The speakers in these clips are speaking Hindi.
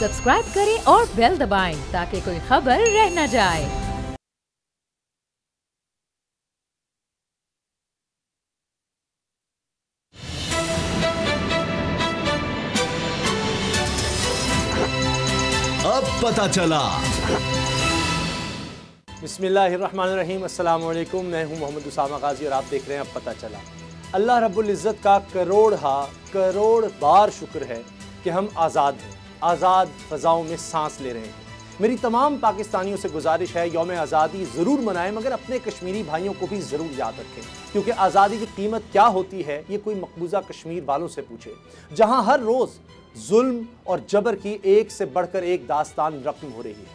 सब्सक्राइब करें और बेल दबाएं ताकि कोई खबर रह न जाए। अब पता चला। बिस्मिल्लाहिर्रहमानिर्रहीम, अस्सलाम वालेकुम। मैं हूं मोहम्मद उसामा गाजी और आप देख रहे हैं अब पता चला। अल्लाह रब्बुल इज़्ज़त का करोड़ बार शुक्र है कि हम आज़ाद हैं, आज़ाद फ़ज़ाओं में सांस ले रहे हैं। मेरी तमाम पाकिस्तानियों से गुजारिश है, यौम आज़ादी ज़रूर मनाएं, मगर अपने कश्मीरी भाइयों को भी ज़रूर याद रखें, क्योंकि आज़ादी की कीमत क्या होती है ये कोई मकबूजा कश्मीर वालों से पूछे, जहाँ हर रोज़ जुल्म और जबर की एक से बढ़कर एक दास्तान रकम हो रही है,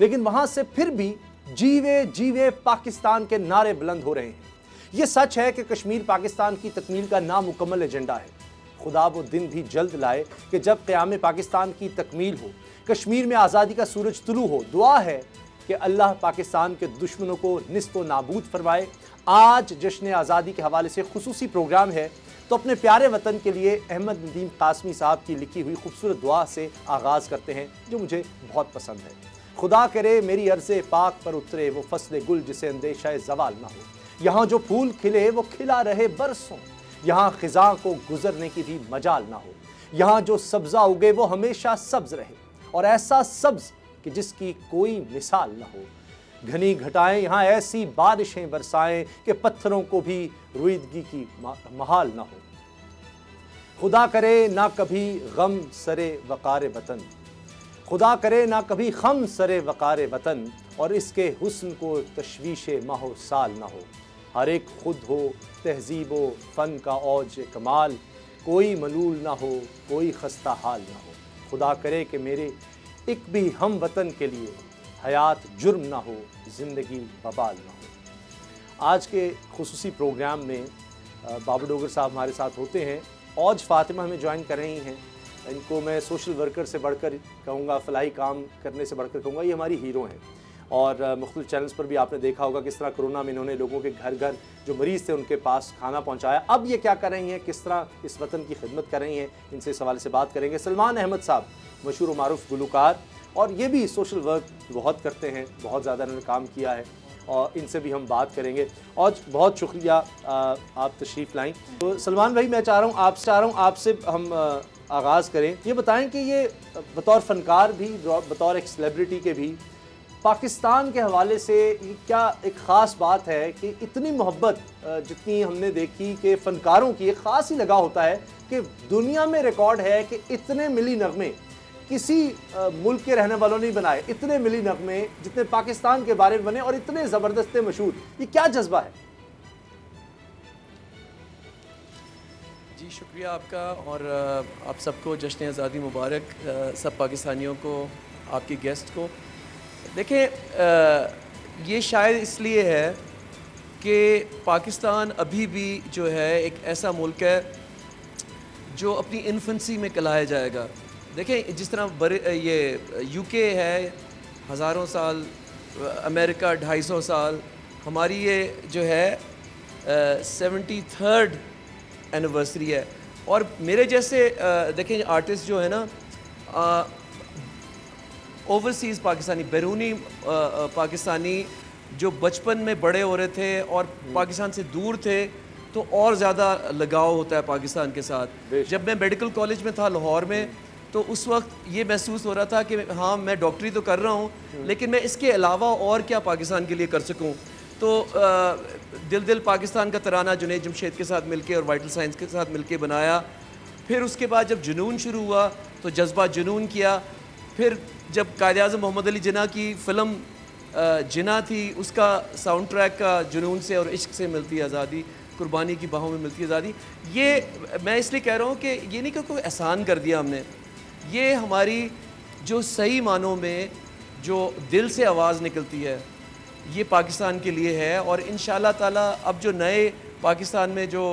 लेकिन वहाँ से फिर भी जीवे जीवे पाकिस्तान के नारे बुलंद हो रहे हैं। ये सच है कि कश्मीर पाकिस्तान की तकमील का नामुकम्मल एजेंडा है। खुदा वो दिन भी जल्द लाए कि जब क़याम पाकिस्तान की तकमील हो, कश्मीर में आज़ादी का सूरज तुलू हो। दुआ है कि अल्लाह पाकिस्तान के दुश्मनों को निस्तो नाबूद फरमाए। आज जश्न आज़ादी के हवाले से खुसूसी प्रोग्राम है, तो अपने प्यारे वतन के लिए अहमद नदीम कासमी साहब की लिखी हुई खूबसूरत दुआ से आगाज़ करते हैं, जो मुझे बहुत पसंद है। खुदा करे मेरी अर्ज़े पाक पर उतरे वो फसले गुल जिसे अंदेशा ज़वाल ना हो। यहाँ जो फूल खिले वो खिला रहे बरसों, यहाँ ख़िज़ा को गुजरने की भी मजाल ना हो। यहाँ जो सब्ज़ा उगे वो हमेशा सब्ज़ रहे, और ऐसा सब्ज़ कि जिसकी कोई मिसाल ना हो। घनी घटाएं यहाँ ऐसी बारिशें बरसाएं कि पत्थरों को भी रुईदगी की महाल ना हो। खुदा करे ना कभी गम सरे वक़ार वतन, खुदा करे ना कभी खम सरे वक़ार वतन, और इसके हुस्न को तशवीशे माहो साल ना हो। हर एक खुद हो तहजीबो फ़न का औज कमाल, कोई मलूल ना हो कोई खस्ता हाल ना हो। खुदा करे कि मेरे एक भी हम वतन के लिए हयात जुर्म ना हो, ज़िंदगी बबाल ना हो। आज के खुसूसी प्रोग्राम में बाबू डोगर साहब हमारे साथ होते हैं। औज फ़ातिमा हमें ज्वाइन कर रही हैं। इनको मैं सोशल वर्कर से बढ़कर कहूँगा, फ़लाही काम करने से बढ़कर कहूँगा, ये हमारी हीरो हैं। और मुख्तलिफ चैनल्स पर भी आपने देखा होगा किस तरह कोरोना में इन्होंने लोगों के घर घर जो मरीज़ थे उनके पास खाना पहुँचाया। अब ये क्या कर रही हैं, किस तरह इस वतन की खिदमत कर रही हैं, इनसे इस हवाले से बात करेंगे। सलमान अहमद साहब मशहूर व मारूफ गुलकार, और ये भी सोशल वर्क बहुत करते हैं, बहुत ज़्यादा इन्होंने काम किया है, और इनसे भी हम बात करेंगे। और बहुत शुक्रिया आप तशरीफ़ लाएँ। तो सलमान भाई, मैं चाह रहा हूँ आपसे हम आगाज़ करें। ये बताएं कि ये बतौर फ़नकार भी, बतौर एक सेलिब्रिटी के भी, पाकिस्तान के हवाले से क्या एक ख़ास बात है कि इतनी मोहब्बत जितनी हमने देखी कि फ़नकारों की एक ख़ास ही लगा होता है कि दुनिया में रिकॉर्ड है कि इतने मिली नगमे किसी मुल्क के रहने वालों ने बनाए, इतने मिली नगमे जितने पाकिस्तान के बारे में बने, और इतने ज़बरदस्त मशहूर। ये क्या जज्बा है? जी शुक्रिया आपका, और आप सबको जश्न आज़ादी मुबारक, सब पाकिस्तानियों को, आपके गेस्ट को। देखें, ये शायद इसलिए है कि पाकिस्तान अभी भी जो है एक ऐसा मुल्क है जो अपनी इन्फेंसी में कहलाया जाएगा। देखें, जिस तरह ये यूके है हज़ारों साल, अमेरिका 250 साल, हमारी ये जो है 73rd एनिवर्सरी है। और मेरे जैसे देखें आर्टिस्ट जो है ना, ओवरसीज़ पाकिस्तानी, बैरूनी पाकिस्तानी जो बचपन में बड़े हो रहे थे और पाकिस्तान से दूर थे, तो और ज़्यादा लगाव होता है पाकिस्तान के साथ। जब मैं मेडिकल कॉलेज में था लाहौर में, तो उस वक्त ये महसूस हो रहा था कि हाँ, मैं डॉक्टरी तो कर रहा हूँ, लेकिन मैं इसके अलावा और क्या पाकिस्तान के लिए कर सकूँ। तो दिल पाकिस्तान का तराना जुनैद जमशेद के साथ मिलके और वाइटल साइंस के साथ मिलके बनाया। फिर उसके बाद जब जुनून शुरू हुआ तो जज्बा जुनून किया। फिर जब कायद-ए-आज़म मोहम्मद अली जिन्ना की फ़िल्म जिन्ना थी, उसका साउंड ट्रैक का जुनून से और इश्क से मिलती है आज़ादी, कुर्बानी की बाहों में मिलती है आज़ादी। ये मैं इसलिए कह रहा हूँ कि ये नहीं कि कोई एहसान कर दिया हमने, ये हमारी जो सही मानों में जो दिल से आवाज़ निकलती है, ये पाकिस्तान के लिए है। और इंशाअल्लाह ताला अब जो नए पाकिस्तान में जो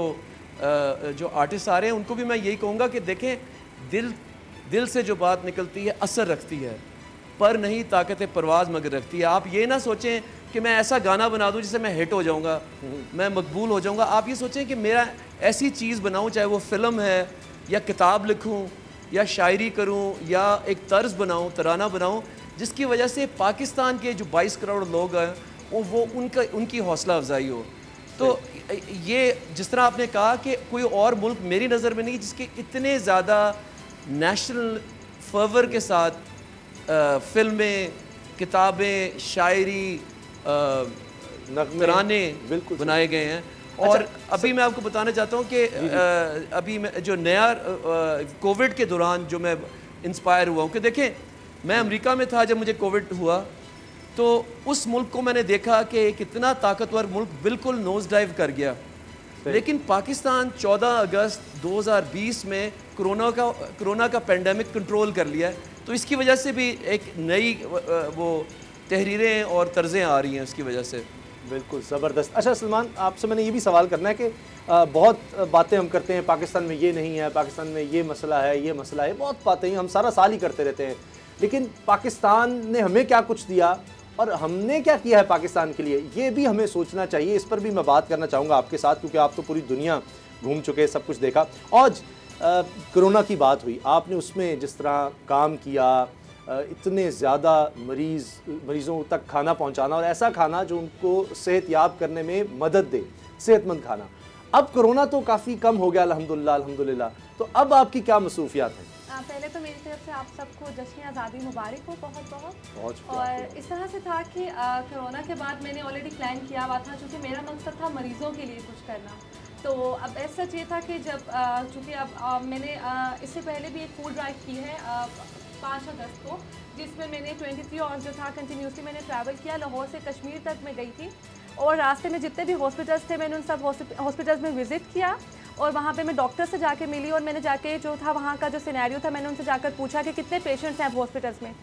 आर्टिस्ट आ रहे हैं, उनको भी मैं यही कहूँगा कि देखें, दिल से जो बात निकलती है असर रखती है, पर नहीं ताकत परवाज़ मगर रखती है। आप ये ना सोचें कि मैं ऐसा गाना बना दूं जिससे मैं हिट हो जाऊंगा, मैं मकबूल हो जाऊंगा। आप ये सोचें कि मेरा ऐसी चीज़ बनाऊं, चाहे वो फ़िल्म है या किताब लिखूं या शायरी करूं या एक तर्ज बनाऊं, तराना बनाऊं, जिसकी वजह से पाकिस्तान के जो 22 करोड़ लोग हैं वो उनकी हौसला अफजाई हो। तो ये जिस तरह आपने कहा कि कोई और मुल्क मेरी नज़र में नहीं जिसके इतने ज़्यादा नेशनल फर्वर के साथ फिल्में, किताबें, शायरी, तराने बिल्कुल बनाए गए हैं। और अभी मैं आपको बताना चाहता हूँ कि अभी मैं जो नया कोविड के दौरान जो मैं इंस्पायर हुआ हूँ कि देखें, मैं अमेरिका में था जब मुझे कोविड हुआ, तो उस मुल्क को मैंने देखा कि कितना ताकतवर मुल्क बिल्कुल नोज डाइव कर गया, लेकिन पाकिस्तान 14 अगस्त 2020 में कोरोना का पेंडेमिक कंट्रोल कर लिया है। तो इसकी वजह से भी एक नई वो तहरीरें और तर्जें आ रही हैं उसकी वजह से। बिल्कुल ज़बरदस्त। अच्छा सलमान, आपसे मैंने ये भी सवाल करना है कि बहुत बातें हम करते हैं, पाकिस्तान में ये नहीं है, पाकिस्तान में ये मसला है, ये मसला है, बहुत बातें हम सारा साल ही करते रहते हैं, लेकिन पाकिस्तान ने हमें क्या कुछ दिया और हमने क्या किया है पाकिस्तान के लिए, ये भी हमें सोचना चाहिए। इस पर भी मैं बात करना चाहूँगा आपके साथ, क्योंकि आप तो पूरी दुनिया घूम चुके हैं, सब कुछ देखा। आज कोरोना की बात हुई, आपने उसमें जिस तरह काम किया, इतने ज़्यादा मरीज़ों तक खाना पहुंचाना, और ऐसा खाना जो उनको सेहतयाब करने में मदद दे, सेहतमंद खाना। अब कोरोना तो काफ़ी कम हो गया अल्हम्दुलिल्लाह। तो अब आपकी क्या मसरूफियात हैं? पहले तो मेरी तरफ से आप सबको जश्न आज़ादी मुबारक हो बहुत बहुत। और इस तरह से था कि कोरोना के बाद मैंने ऑलरेडी प्लान किया हुआ था, चूँकि मेरा मकसद था मरीज़ों के लिए कुछ करना। तो अब ऐसा ये था कि जब चूँकि अब मैंने इससे पहले भी एक फूड ड्राइव की है 5 अगस्त को, जिसमें मैंने 23 आवर्स जो था कंटिन्यूसली मैंने ट्रैवल किया। लाहौर से कश्मीर तक मैं गई थी और रास्ते में जितने भी हॉस्पिटल्स थे मैंने उन सब हॉस्पिटल्स में विज़िट किया और वहाँ पे मैं डॉक्टर से जाके मिली और मैंने जाके जो था वहाँ का जो सिनेरियो था मैंने उनसे जाकर पूछा कि कितने पेशेंट्स हैं हॉस्पिटल्स में।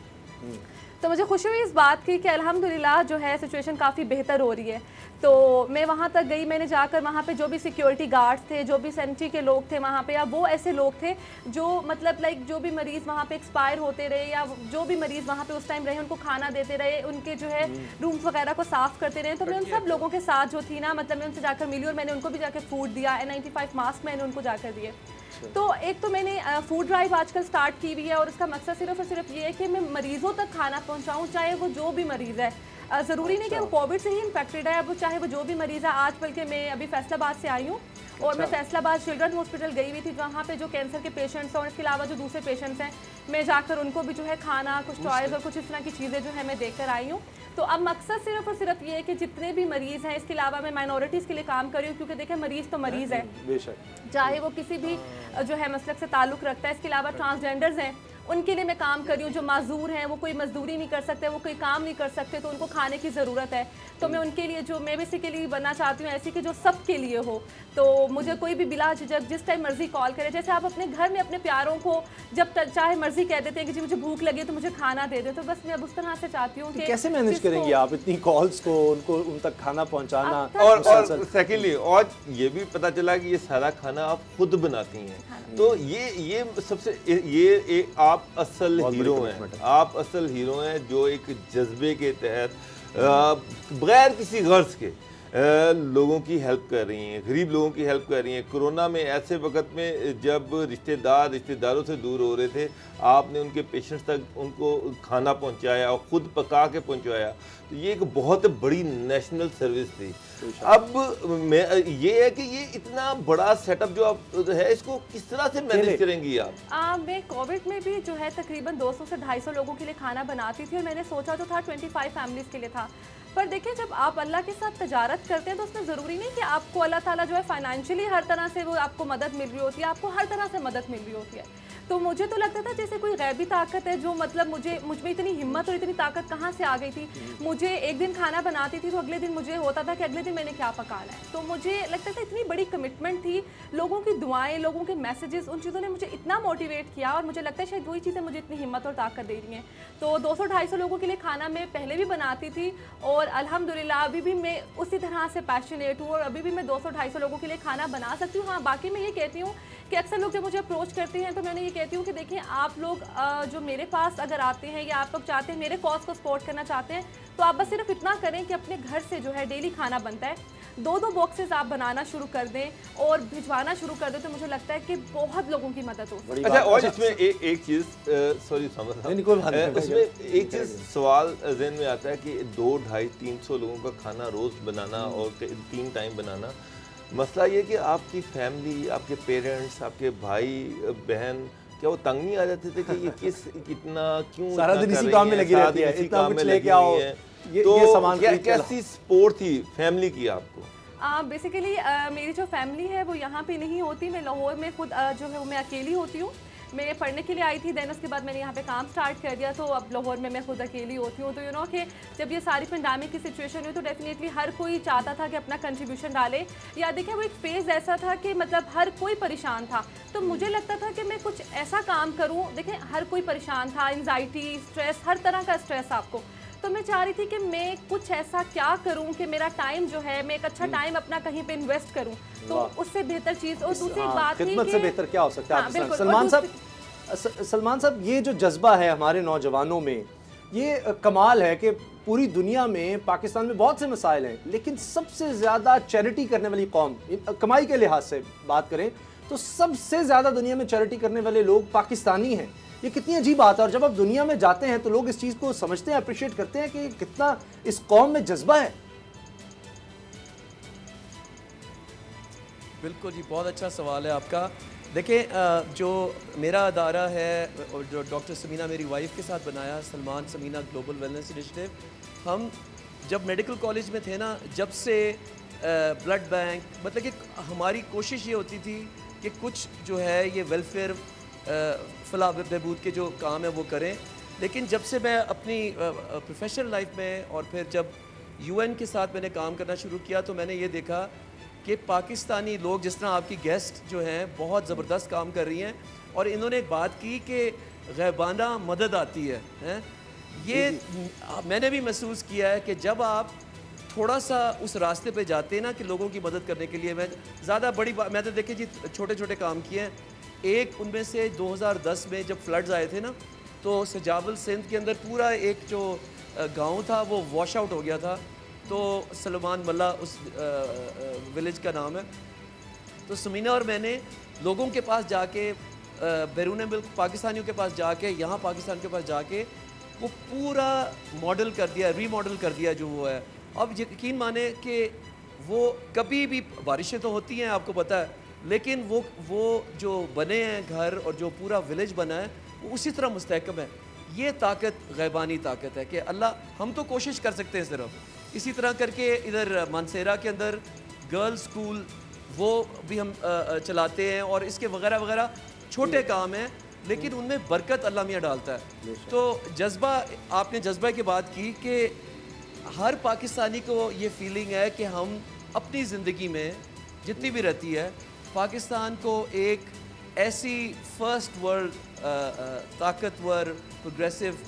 तो मुझे खुशी हुई इस बात की कि अल्हम्दुलिल्लाह जो है सिचुएशन काफ़ी बेहतर हो रही है। तो मैं वहाँ तक गई, मैंने जाकर वहाँ पे जो भी सिक्योरिटी गार्ड्स थे, जो भी सैनिटरी के लोग थे वहाँ पे, या वो ऐसे लोग थे जो मतलब लाइक जो भी मरीज़ वहाँ पे एक्सपायर होते रहे या जो भी मरीज़ वहाँ पे उस टाइम रहे उनको खाना देते रहे, उनके जो है रूम्स वगैरह को साफ़ करते रहे। तो मैं उन सब लोगों के साथ जो थी ना, मतलब मैं उनसे जाकर मिली और मैंने उनको भी जाकर फूड दिया, N95 मास्क मैंने उनको जाकर दिए। तो एक तो मैंने फूड ड्राइव आजकल स्टार्ट की हुई है और इसका मकसद सिर्फ और सिर्फ ये है कि मैं मरीज़ों तक खाना पहुंचाऊं, चाहे वो जो भी मरीज़ है। ज़रूरी नहीं कि वो कोविड से ही इन्फेक्टेड है, वो चाहे वो जो भी मरीज़ है। आज बल्कि मैं अभी फैसलाबाद से आई हूँ और मैं फैसलाबाद चिल्ड्रन हॉस्पिटल गई हुई थी, वहाँ पे जो कैंसर के पेशेंट्स हैं और इसके अलावा जो दूसरे पेशेंट्स हैं, मैं जाकर उनको भी जो है खाना, कुछ टॉयज़ और कुछ इस तरह की चीज़ें जो है मैं देख कर आई हूँ। तो अब मकसद सिर्फ और सिर्फ ये है कि जितने भी मरीज़ हैं, इसके अलावा मैं माइनॉरिटीज़ के लिए काम कर रही हूँ, क्योंकि देखें मरीज़ तो मरीज़ है, चाहे वो किसी भी जो है मसलक से ताल्लुक़ रखता है। इसके अलावा ट्रांसजेंडर्स हैं, उनके लिए मैं काम कर रही हूँ। जो माजूर हैं, वो कोई मजदूरी नहीं कर सकते, वो कोई काम नहीं कर सकते, तो उनको खाने की ज़रूरत है। तो मैं उनके लिए जो मैं बेसिकली बनना चाहती हूँ ऐसी कि जो सब के लिए हो। तो मुझे कोई भी बिला झिझक जिस टाइम मर्जी कॉल करे, जैसे आप अपने घर में अपने प्यारों को जब चाहे मर्जी कह देते हैं कि जी मुझे भूख लगी तो मुझे खाना दे दे, तो बस मैं अब उस तरह से चाहती हूँ कि कैसे मैनेज करेंगे आप इतनी कॉल्स को, उनको उन तक खाना पहुँचाना। और सेकेंडली और ये भी पता चला कि ये सारा खाना आप खुद बनाती हैं, तो ये सबसे ये आप असल हीरो हैं, आप असल हीरो हैं जो एक जज्बे के तहत बगैर किसी गर्ज के लोगों की हेल्प कर रही हैं, गरीब लोगों की हेल्प कर रही हैं। कोरोना में ऐसे वक्त में जब रिश्तेदारों से दूर हो रहे थे, आपने उनके पेशेंट्स तक उनको खाना पहुंचाया और ख़ुद पका के पहुंचाया। तो ये एक बहुत बड़ी नेशनल सर्विस थी। अब मैं ये है कि ये इतना बड़ा सेटअप जो आप है, इसको किस तरह से मैनेज करेंगी आप? मैं कोविड में भी जो है तकरीबन 200 से 250 लोगों के लिए खाना बनाती थी और मैंने सोचा जो था 25 फैमिलीज़ के लिए था। पर देखिए, जब आप अल्लाह के साथ तजारत करते हैं तो उसमें ज़रूरी नहीं कि आपको अल्लाह ताला जो है फाइनेंशियली हर तरह से वो आपको मदद मिल रही होती है, आपको हर तरह से मदद मिल रही होती है। तो मुझे तो लगता था जैसे कोई गैबी ताकत है जो मतलब मुझ में इतनी हिम्मत और इतनी ताकत कहाँ से आ गई थी। मुझे एक दिन खाना बनाती थी तो अगले दिन मुझे होता था कि अगले दिन मैंने क्या पकाना है। तो मुझे लगता था इतनी बड़ी कमिटमेंट थी, लोगों की दुआएं, लोगों के मैसेजेस, उन चीज़ों ने मुझे इतना मोटिवेट किया और मुझे लगता है शायद वही चीज़ें मुझे इतनी हिम्मत और ताकत दे रही हैं। तो 200-250 लोगों के लिए खाना मैं पहले भी बनाती थी और अल्हम्दुलिल्लाह अभी भी मैं उसी तरह से पैशनेट हूँ और अभी भी मैं 200-250 लोगों के लिए खाना बना सकती हूँ। हाँ, बाकी मैं ये कहती हूँ कि अक्सर लोग जब मुझे अप्रोच करते हैं तो मैंने ये कहती हूँ कि देखिए, आप लोग जो मेरे पास अगर आते हैं या आप लोग चाहते हैं मेरे कॉज को सपोर्ट करना चाहते हैं, तो आप बस सिर्फ इतना करें कि अपने घर से जो है डेली खाना बनता है 2-2 बॉक्सेस आप बनाना शुरू कर दें और भिजवाना शुरू कर दें तो मुझे लगता है कि बहुत लोगों की मदद हो सकती है। अच्छा, और इसमें एक चीज़, सॉरी समझ, उसमें एक चीज़ सवाल ज़हन में आता है कि 200-250-300 लोगों का खाना रोज़ बनाना और 3 टाइम बनाना, मसला ये कि आपकी फैमिली, आपके पेरेंट्स, आपके भाई बहन, क्या वो तंग नहीं आ जाते थे कि ये कितना क्यों सारा दिन इसी काम में लगी रहती है, इतना कुछ लेके आओ, ये सामान कैसी सपोर्ट थी फैमिली की आपको? बेसिकली मेरी जो फैमिली है वो यहाँ पे नहीं होती, मैं लाहौर में खुद जो है वो मैं अकेली होती हूँ। मैं पढ़ने के लिए आई थी, देन उसके बाद मैंने यहाँ पे काम स्टार्ट कर दिया, तो अब लाहौर में मैं खुद अकेली होती हूँ। तो यू नो कि जब ये सारी पेंडेमिक की सिचुएशन हुई तो डेफिनेटली हर कोई चाहता था कि अपना कंट्रीब्यूशन डाले, या देखिए वो एक फेज़ ऐसा था कि मतलब हर कोई परेशान था, तो मुझे लगता था कि मैं कुछ ऐसा काम करूँ। देखिए हर कोई परेशान था, एंजाइटी, स्ट्रेस, हर तरह का स्ट्रेस आपको, तो मैं चाह रही थी कि मैं कुछ ऐसा क्या करूं कि मेरा टाइम जो है मैं एक अच्छा टाइम अपना कहीं पे इन्वेस्ट करूं, तो उससे बेहतर चीज़। और दूसरी बात खिदमत से बेहतर क्या हो सकता है? सलमान साहब, ये जो जज्बा है हमारे नौजवानों में, ये कमाल है कि पूरी दुनिया में, पाकिस्तान में बहुत से मसाइल हैं, लेकिन सबसे ज़्यादा चैरिटी करने वाली कौम, कमाई के लिहाज से बात करें तो सबसे ज़्यादा दुनिया में चैरिटी करने वाले लोग पाकिस्तानी हैं। ये कितनी अजीब बात है, और जब आप दुनिया में जाते हैं तो लोग इस चीज़ को समझते हैं, अप्रिशिएट करते हैं कि कितना इस कौम में जज्बा है। बिल्कुल जी, बहुत अच्छा सवाल है आपका। देखिए, जो मेरा अदारा है और जो डॉक्टर समीना मेरी वाइफ के साथ बनाया, Salman Samina global wellness initiative, हम जब मेडिकल कॉलेज में थे ना, जब से ब्लड बैंक, मतलब कि हमारी कोशिश ये होती थी कि कुछ जो है ये वेलफेयर फलाह बहबूद के जो काम है वो करें। लेकिन जब से मैं अपनी प्रोफेशनल लाइफ में और फिर जब यूएन के साथ मैंने काम करना शुरू किया तो मैंने ये देखा कि पाकिस्तानी लोग, जिस तरह आपकी गेस्ट जो हैं बहुत ज़बरदस्त काम कर रही हैं, और इन्होंने एक बात की कि गैबाना मदद आती है, ये मैंने भी महसूस किया है कि जब आप थोड़ा सा उस रास्ते पे जाते हैं ना कि लोगों की मदद करने के लिए, मैं ज़्यादा बड़ी बात, मैं तो देखिए जी छोटे छोटे काम किए हैं। एक उनमें से 2010 में जब फ्लड्स आए थे ना, तो सजाबल सिंध के अंदर पूरा एक जो गांव था वो वॉश आउट हो गया था। तो सलमान मल्ला उस विलेज का नाम है। तो समीना और मैंने लोगों के पास जाके, बैरून मुल्क पाकिस्तानियों के पास जाके, यहाँ पाकिस्तान के पास जाके वो पूरा मॉडल कर दिया, रीमॉडल कर दिया जो वो है। अब यकीन माने कि वो कभी भी, बारिशें तो होती हैं आपको पता है, लेकिन वो जो बने हैं घर और जो पूरा विलेज बना है वो उसी तरह मुस्तहकम है। ये ताकत गैबानी ताकत है कि अल्लाह, हम तो कोशिश कर सकते हैं सिर्फ। इसी तरह करके इधर मानसेरा के अंदर गर्ल्स स्कूल वो भी हम चलाते हैं, और इसके वगैरह वगैरह छोटे काम हैं, लेकिन उनमें बरकत अल्लाह मियाँ डालता है। तो जज्बा, आपने जज्बा की बात की कि हर पाकिस्तानी को ये फीलिंग है कि हम अपनी ज़िंदगी में जितनी भी रहती है, पाकिस्तान को एक ऐसी फर्स्ट वर्ल्ड ताकतवर प्रोग्रेसिव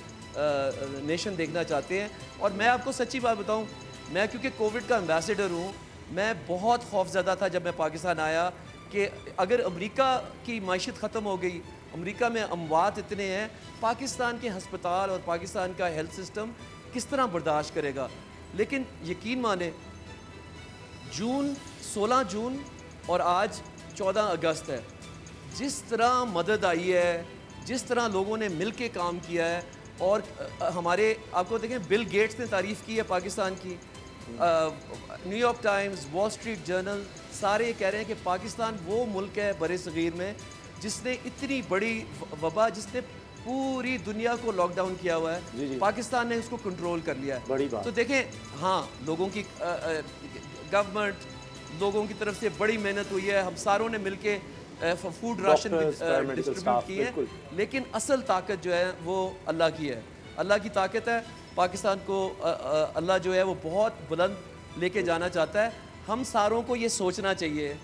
नेशन देखना चाहते हैं। और मैं आपको सच्ची बात बताऊं, मैं क्योंकि कोविड का एम्बेसडर हूं, मैं बहुत खौफज़दा था जब मैं पाकिस्तान आया कि अगर अमेरिका की माइशत ख़त्म हो गई, अमेरिका में अमवात इतने हैं, पाकिस्तान के हस्पताल और पाकिस्तान का हेल्थ सिस्टम किस तरह बर्दाश्त करेगा। लेकिन यकीन माने, 16 जून और आज 14 अगस्त है, जिस तरह मदद आई है, जिस तरह लोगों ने मिल के काम किया है, और हमारे, आपको देखें, बिल गेट्स ने तारीफ़ की है पाकिस्तान की, New York times, wall street journal, सारे कह रहे हैं कि पाकिस्तान वो मुल्क है बरे सगीर में जिसने इतनी बड़ी वबा, जिसने पूरी दुनिया को लॉकडाउन किया हुआ है, पाकिस्तान ने उसको कंट्रोल कर लिया है। बड़ी बात। तो देखें, हाँ, लोगों की गवर्नमेंट, लोगों की तरफ से बड़ी मेहनत हुई है, हम सारों ने मिलके फूड राशन डिस्ट्रीब्यूट की है, लेकिन असल ताकत जो है वो अल्लाह की है, अल्लाह की ताकत है। पाकिस्तान को अल्लाह जो है वो बहुत बुलंद लेके जाना चाहता है। हम सारों को ये सोचना चाहिए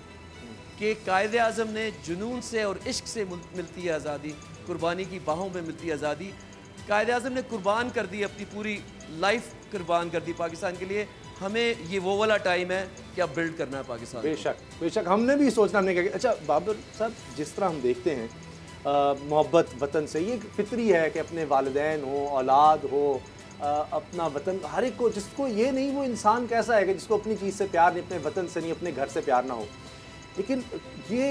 कि कायदे आज़म ने जुनून से और इश्क से मिलती है आज़ादी, कुर्बानी की बाहों में मिलती है आज़ादी। कायदे आज़म ने कुर्बान कर दी, अपनी पूरी लाइफ कुर्बान कर दी पाकिस्तान के लिए। हमें ये वो वाला टाइम है कि अब बिल्ड करना है पाकिस्तान। बेशक बेशक, हमने भी सोचना, हमने कहा। अच्छा बाबर साहब, जिस तरह हम देखते हैं मोहब्बत वतन से, ये फितरी है कि अपने वालिदैन हो, औलाद हो, अपना वतन, हर एक को, जिसको ये नहीं वो इंसान कैसा है कि जिसको अपनी चीज़ से प्यार नहीं, अपने वतन से नहीं, अपने घर से प्यार ना हो। लेकिन ये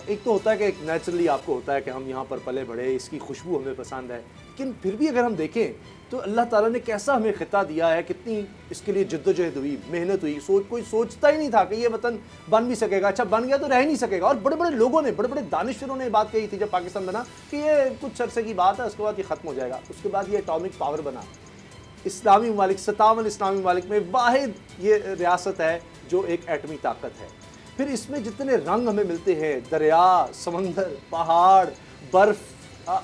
एक तो होता है कि एक नेचुरली आपको होता है कि हम यहाँ पर पले बढ़े, इसकी खुशबू हमें पसंद है, लेकिन फिर भी अगर हम देखें तो अल्लाह ताला ने कैसा हमें खिता दिया है, कितनी इसके लिए जद्दोजहद हुई, मेहनत हुई। कोई सोचता ही नहीं था कि ये वतन बन भी सकेगा, अच्छा बन गया तो रह नहीं सकेगा। और बड़े बड़े लोगों ने, बड़े बड़े दानिशवरों ने बात कही थी जब पाकिस्तान बना कि ये कुछ अरसे की बात है, उसके बाद ये ख़त्म हो जाएगा। उसके बाद ये एटॉमिक पावर बना। इस्लामी ममालिक, 57 इस्लामी ममालिक में वाहिद ये रियासत है जो एक एटमी ताकत है। फिर इसमें जितने रंग हमें मिलते हैं, दरिया, समंदर, पहाड़, बर्फ़,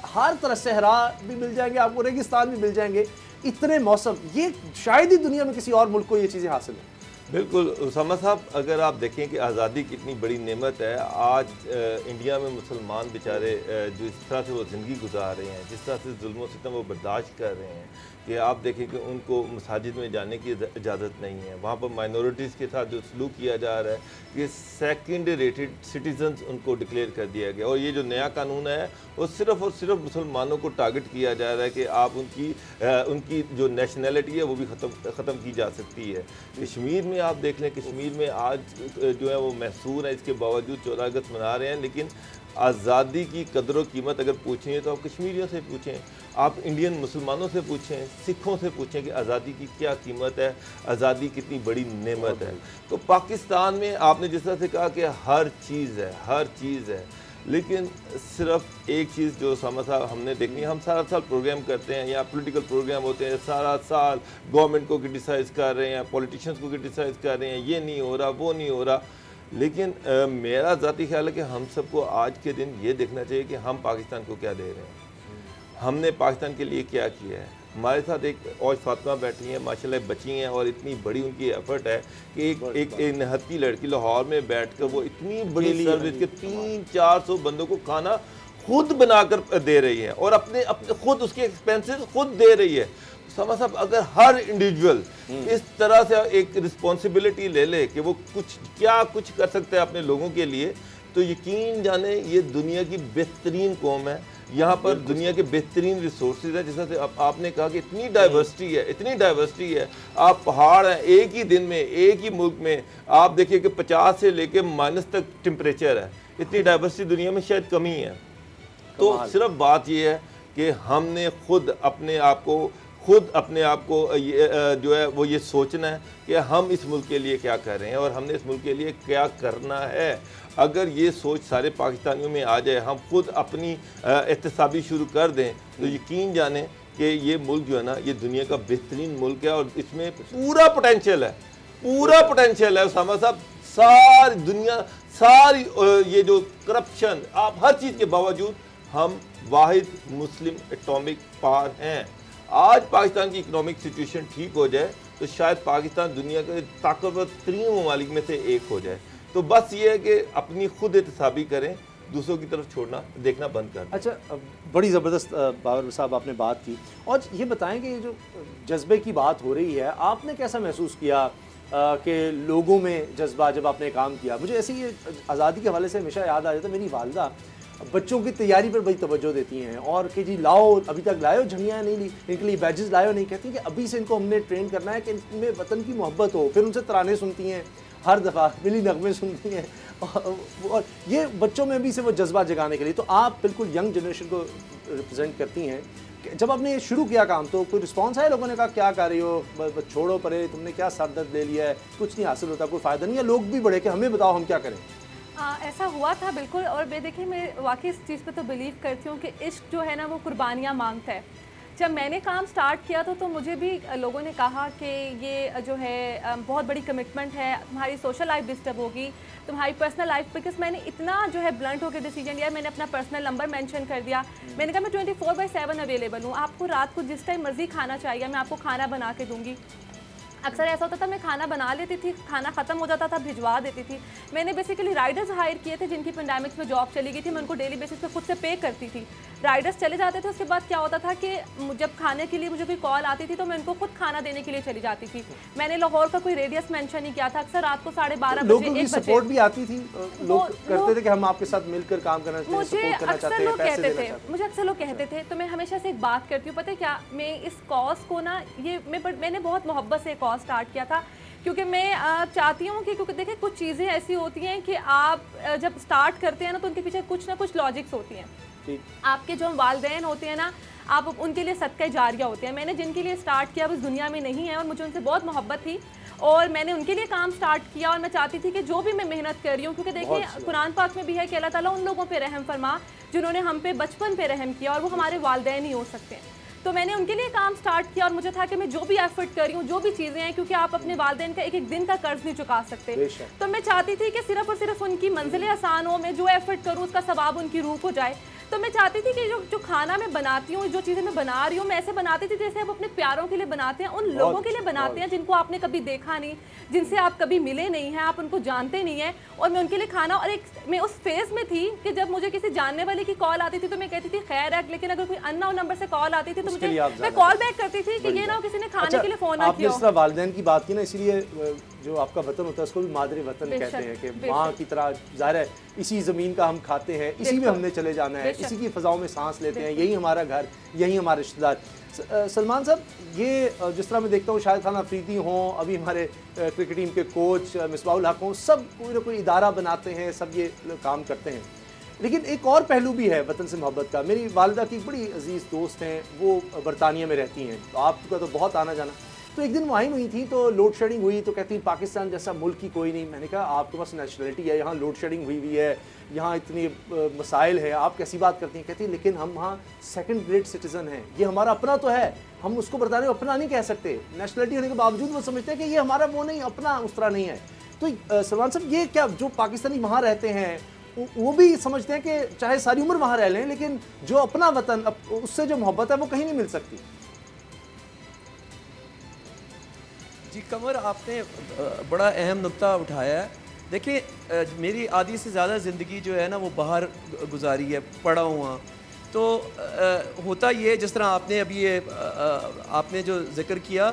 हर तरह सहरा भी मिल जाएंगे आपको, रेगिस्तान भी मिल जाएंगे, इतने मौसम, ये शायद ही दुनिया में किसी और मुल्क को ये चीज़ें हासिल हैं। बिल्कुल उसामा साहब, अगर आप देखें कि आज़ादी कितनी बड़ी नेमत है। आज इंडिया में मुसलमान बेचारे जो इस तरह से वो ज़िंदगी गुजार रहे हैं, जिस तरह से जुल्म सितम वो बर्दाश्त कर रहे हैं, कि आप देखें कि उनको मसाजिद में जाने की इजाज़त नहीं है। वहाँ पर माइनॉरिटीज़ के साथ जो सलूक किया जा रहा है कि सेकंड रेटेड सिटीजन्स उनको डिक्लेयर कर दिया गया। और ये जो नया कानून है वो सिर्फ़ और सिर्फ मुसलमानों को टारगेट किया जा रहा है कि आप उनकी जो नेशनैलिटी है वो भी ख़त्म की जा सकती है। कश्मीर में आप देख लें, कश्मीर में आज जो है वो महसूर है, इसके बावजूद 14 अगस्त मना रहे हैं, लेकिन आज़ादी की कदर व कीमत अगर पूछनी है तो आप कश्मीरियों से पूछें, आप इंडियन मुसलमानों से पूछें, सिखों से पूछें कि आज़ादी की क्या कीमत है, आज़ादी कितनी बड़ी नेमत है। तो पाकिस्तान में आपने जिस तरह से कहा कि हर चीज़ है, हर चीज़ है, लेकिन सिर्फ एक चीज़ जो उसामा साहब हमने देखनी है, हम सारा साल प्रोग्राम करते हैं या पॉलिटिकल प्रोग्राम होते हैं, सारा साल गवर्नमेंट को क्रिटिसाइज़ कर रहे हैं, पॉलिटिशियंस को क्रिटिसाइज़ कर रहे हैं, ये नहीं हो रहा, वो नहीं हो रहा। लेकिन मेरा ज़ाती ख्याल है कि हम सबको आज के दिन ये देखना चाहिए कि हम पाकिस्तान को क्या दे रहे हैं, हमने पाकिस्तान के लिए क्या किया है। हमारे साथ एक और फातिमा बैठी हैं, माशाल्लाह बच्ची हैं, और इतनी बड़ी उनकी एफर्ट है कि एक निहत्ती लड़की लाहौर में बैठकर वो इतनी बड़ी सर्विस के 300-400 बंदों को खाना खुद बनाकर दे रही है और अपने खुद उसके एक्सपेंसेस खुद दे रही है। समझ साहब, अगर हर इंडिविजुअल इस तरह से एक रिस्पॉन्सिबिलिटी ले ले कि वो कुछ कर सकते हैं अपने लोगों के लिए, तो यकीन जाने ये दुनिया की बेहतरीन कौम है। यहाँ पर दुनिया के बेहतरीन रिसोर्सेज है। जैसा आपने कहा कि इतनी डाइवर्सिटी है, इतनी डाइवर्सिटी है। आप पहाड़ हैं, एक ही दिन में एक ही मुल्क में आप देखिए कि 50 से लेके माइनस तक टेम्परेचर है। इतनी डाइवर्सिटी दुनिया में शायद कमी है। तो सिर्फ बात यह है कि हमने खुद अपने आप को जो है वो ये सोचना है कि हम इस मुल्क के लिए क्या कर रहे हैं और हमने इस मुल्क के लिए क्या करना है। अगर ये सोच सारे पाकिस्तानियों में आ जाए, हम खुद अपनी एहतसाबी शुरू कर दें, तो यकीन जाने कि ये मुल्क जो है ना, ये दुनिया का बेहतरीन मुल्क है और इसमें पूरा पोटेंशियल है, पूरा पोटेंशियल है। उसामा साहब, सारी दुनिया, सारी ये जो करप्शन, आप हर चीज़ के बावजूद हम वाहिद मुस्लिम एटॉमिक पावर हैं। आज पाकिस्तान की इकोनॉमिक सिचुएशन ठीक हो जाए तो शायद पाकिस्तान दुनिया के ताकतवर तरीन ममालिक में से एक हो जाए। तो बस ये है कि अपनी खुद एहतसाबी करें, दूसरों की तरफ छोड़ना देखना बंद कर। अच्छा, बड़ी ज़बरदस्त बाबर साहब आपने बात की, और ये बताएं कि ये जो जज्बे की बात हो रही है, आपने कैसा महसूस किया कि लोगों में जज्बा जब आपने काम किया? मुझे ऐसे ही आज़ादी के हवाले से हमेशा याद आ जाता है, मेरी वालदा बच्चों की तैयारी पर बड़ी तवज्जो देती हैं और कि जी लाओ, अभी तक लाओ झंडियाँ नहीं ली, इनके लिए बैजेस लाओ नहीं, कहती कि अभी से इनको हमने ट्रेन करना है कि इनमें वतन की मोहब्बत हो। फिर उनसे तराने सुनती हैं, हर दफ़ा मिली नगमे सुनती हैं, और ये बच्चों में भी से वो जज्बा जगाने के लिए। तो आप बिल्कुल यंग जनरेशन को रिप्रेजेंट करती हैं। जब आपने शुरू किया काम तो कोई रिस्पॉन्स आया? लोगों ने कहा क्या कर रही हो, छोड़ो परे, तुमने क्या सर दर्द ले लिया है, कुछ नहीं हासिल होता, कोई फ़ायदा नहीं है? लोग भी बढ़े कि हमें बताओ हम क्या करें? ऐसा हुआ था बिल्कुल। और देखिए, मैं वाकई इस चीज़ पे तो बिलीव करती हूँ कि इश्क जो है ना वो कुर्बानियाँ मांगता है। जब मैंने काम स्टार्ट किया तो मुझे भी लोगों ने कहा कि ये जो है बहुत बड़ी कमिटमेंट है, तुम्हारी सोशल लाइफ डिस्टर्ब होगी, तुम्हारी पर्सनल लाइफ, बिकॉज मैंने इतना जो है ब्लंट होकर डिसीजन लिया। मैंने अपना पर्सनल नंबर मेंशन कर दिया। मैंने कहा मैं 24/7 अवेलेबल हूँ, आपको रात को जिस टाइम मर्जी खाना चाहिए मैं आपको खाना बना के दूँगी। अक्सर ऐसा होता था मैं खाना बना लेती थी, खाना ख़त्म हो जाता था, भिजवा देती थी। मैंने बेसिकली राइडर्स हायर किए थे जिनकी पेंडेमिक्स में जॉब चली गई थी, मैं उनको डेली बेसिस पे खुद से पे करती थी। राइडर्स चले जाते थे, उसके बाद क्या होता था कि जब खाने के लिए मुझे कोई कॉल आती थी तो मैं उनको खुद खाना देने के लिए चली जाती थी। मैंने लाहौर का कोई रेडियस मेंशन नहीं किया था। अक्सर रात को 12:30 बजे, 1 बजे सपोर्ट भी आती थी, लोग करते थे कि हम आपके साथ मिलकर काम करना चाहते हैं, सपोर्ट करना चाहते हैं, पैसे देना चाहते हैं। मुझे अक्सर लोग कहते थे, तो मैं हमेशा से एक बात करती हूँ, पता है क्या, मैं इस कॉज को ना, ये मैंने बहुत मोहब्बत से कॉज स्टार्ट किया था, क्योंकि मैं चाहती हूँ कि, क्योंकि देखिए कुछ चीज़ें ऐसी होती हैं कि आप जब स्टार्ट करते हैं ना तो उनके पीछे कुछ ना कुछ लॉजिक्स होती हैं। आपके जो वालिदैन होते हैं ना, आप उनके लिए सदका जारिया होते हैं। मैंने जिनके लिए स्टार्ट किया वो इस दुनिया में नहीं है और मुझे उनसे बहुत मोहब्बत थी और मैंने उनके लिए काम स्टार्ट किया और मैं चाहती थी कि जो भी मैं मेहनत कर रही हूँ, क्योंकि देखिए कुरान पाक में भी है कि अल्लाह ताला उन लोगों पे रहम फरमा जिन्होंने हम पे बचपन पे रहम किया और वो हमारे वालिदैन ही हो सकते हैं। तो मैंने उनके लिए काम स्टार्ट किया और मुझे था कि मैं जो भी एफर्ट कर रही हूँ, जो भी चीज़ें हैं, क्योंकि आप अपने वालिदैन का एक एक दिन का कर्ज नहीं चुका सकते, तो मैं चाहती थी कि सिर्फ और सिर्फ उनकी मंजिलें आसान हो, मैं जो एफर्ट करूँ उसका सवाब उनकी रूह को जाए। तो मैं चाहती थी कि जो खाना मैं बनाती हूँ, जो चीज़ें मैं बना रही हूँ, मैं ऐसे बनाती थी जैसे आप अपने प्यारों के लिए बनाते हैं, उन लोगों के लिए बनाते हैं जिनको आपने कभी देखा नहीं, जिनसे आप कभी मिले नहीं हैं, आप उनको जानते नहीं हैं, और मैं उनके लिए खाना। और एक मैं उस फेज़ में थी कि जब मुझे किसी जानने वाले की कॉल आती थी तो मैं कहती थी खैर है, लेकिन अगर कोई अननोन नंबर से कॉल आती थी तो मुझे, मैं कॉल बैक करती थी कि ये ना किसी ने खाने के लिए फ़ोन ना किया। आपने इस तरह वालिदैन की बात की ना, इसीलिए जो आपका वतन होता है उसको भी मादरी वतन कहते हैं कि माँ की तरह, ज़ाहिर है इसी ज़मीन का हम खाते हैं, इसी में हमने चले जाना है, इसी की फ़ज़ाओं में सांस लेते हैं, यही हमारा घर, यही हमारे रिश्तेदार। सलमान साहब, ये जिस तरह मैं देखता हूँ शाहिद खान अफरीदी हों, अभी हमारे क्रिकेट टीम के कोच मिसबाहुल हक हों, सब कोई ना कोई इदारा बनाते हैं, सब ये काम करते हैं, लेकिन एक और पहलू भी है वतन से मोहब्बत का। मेरी वालिदा की बड़ी अजीज़ दोस्त हैं, वो बरतानिया में रहती हैं, तो आपका तो बहुत आना जाना, तो एक दिन वो आई हुई थी तो लोड शेडिंग हुई, तो कहती पाकिस्तान जैसा मुल्क ही कोई नहीं। मैंने कहा आपके पास नेशनलिटी है, यहाँ लोड शेडिंग हुई हुई है, यहाँ इतनी मसाइल है, आप कैसी बात करती हैं? कहती लेकिन हम वहाँ सेकंड ग्रेड सिटीज़न हैं, ये हमारा अपना तो है, हम उसको बरताने को अपना नहीं कह सकते, नेशनलिटी होने के बावजूद वो समझते हैं कि ये हमारा वो नहीं, अपना उस तरह नहीं है। तो सलमान साहब, ये क्या जो पाकिस्तानी वहाँ रहते हैं वो भी समझते हैं कि चाहे सारी उम्र वहाँ रह लें, लेकिन जो अपना वतन, उससे जो मोहब्बत है वो कहीं नहीं मिल सकती? जी कमर, आपने बड़ा अहम नुक्ता उठाया है। देखिए, मेरी आधी से ज़्यादा ज़िंदगी जो है ना वो बाहर गुजारी है, पढ़ा हुआ। तो होता ये, जिस तरह आपने अभी ये आपने जो जिक्र किया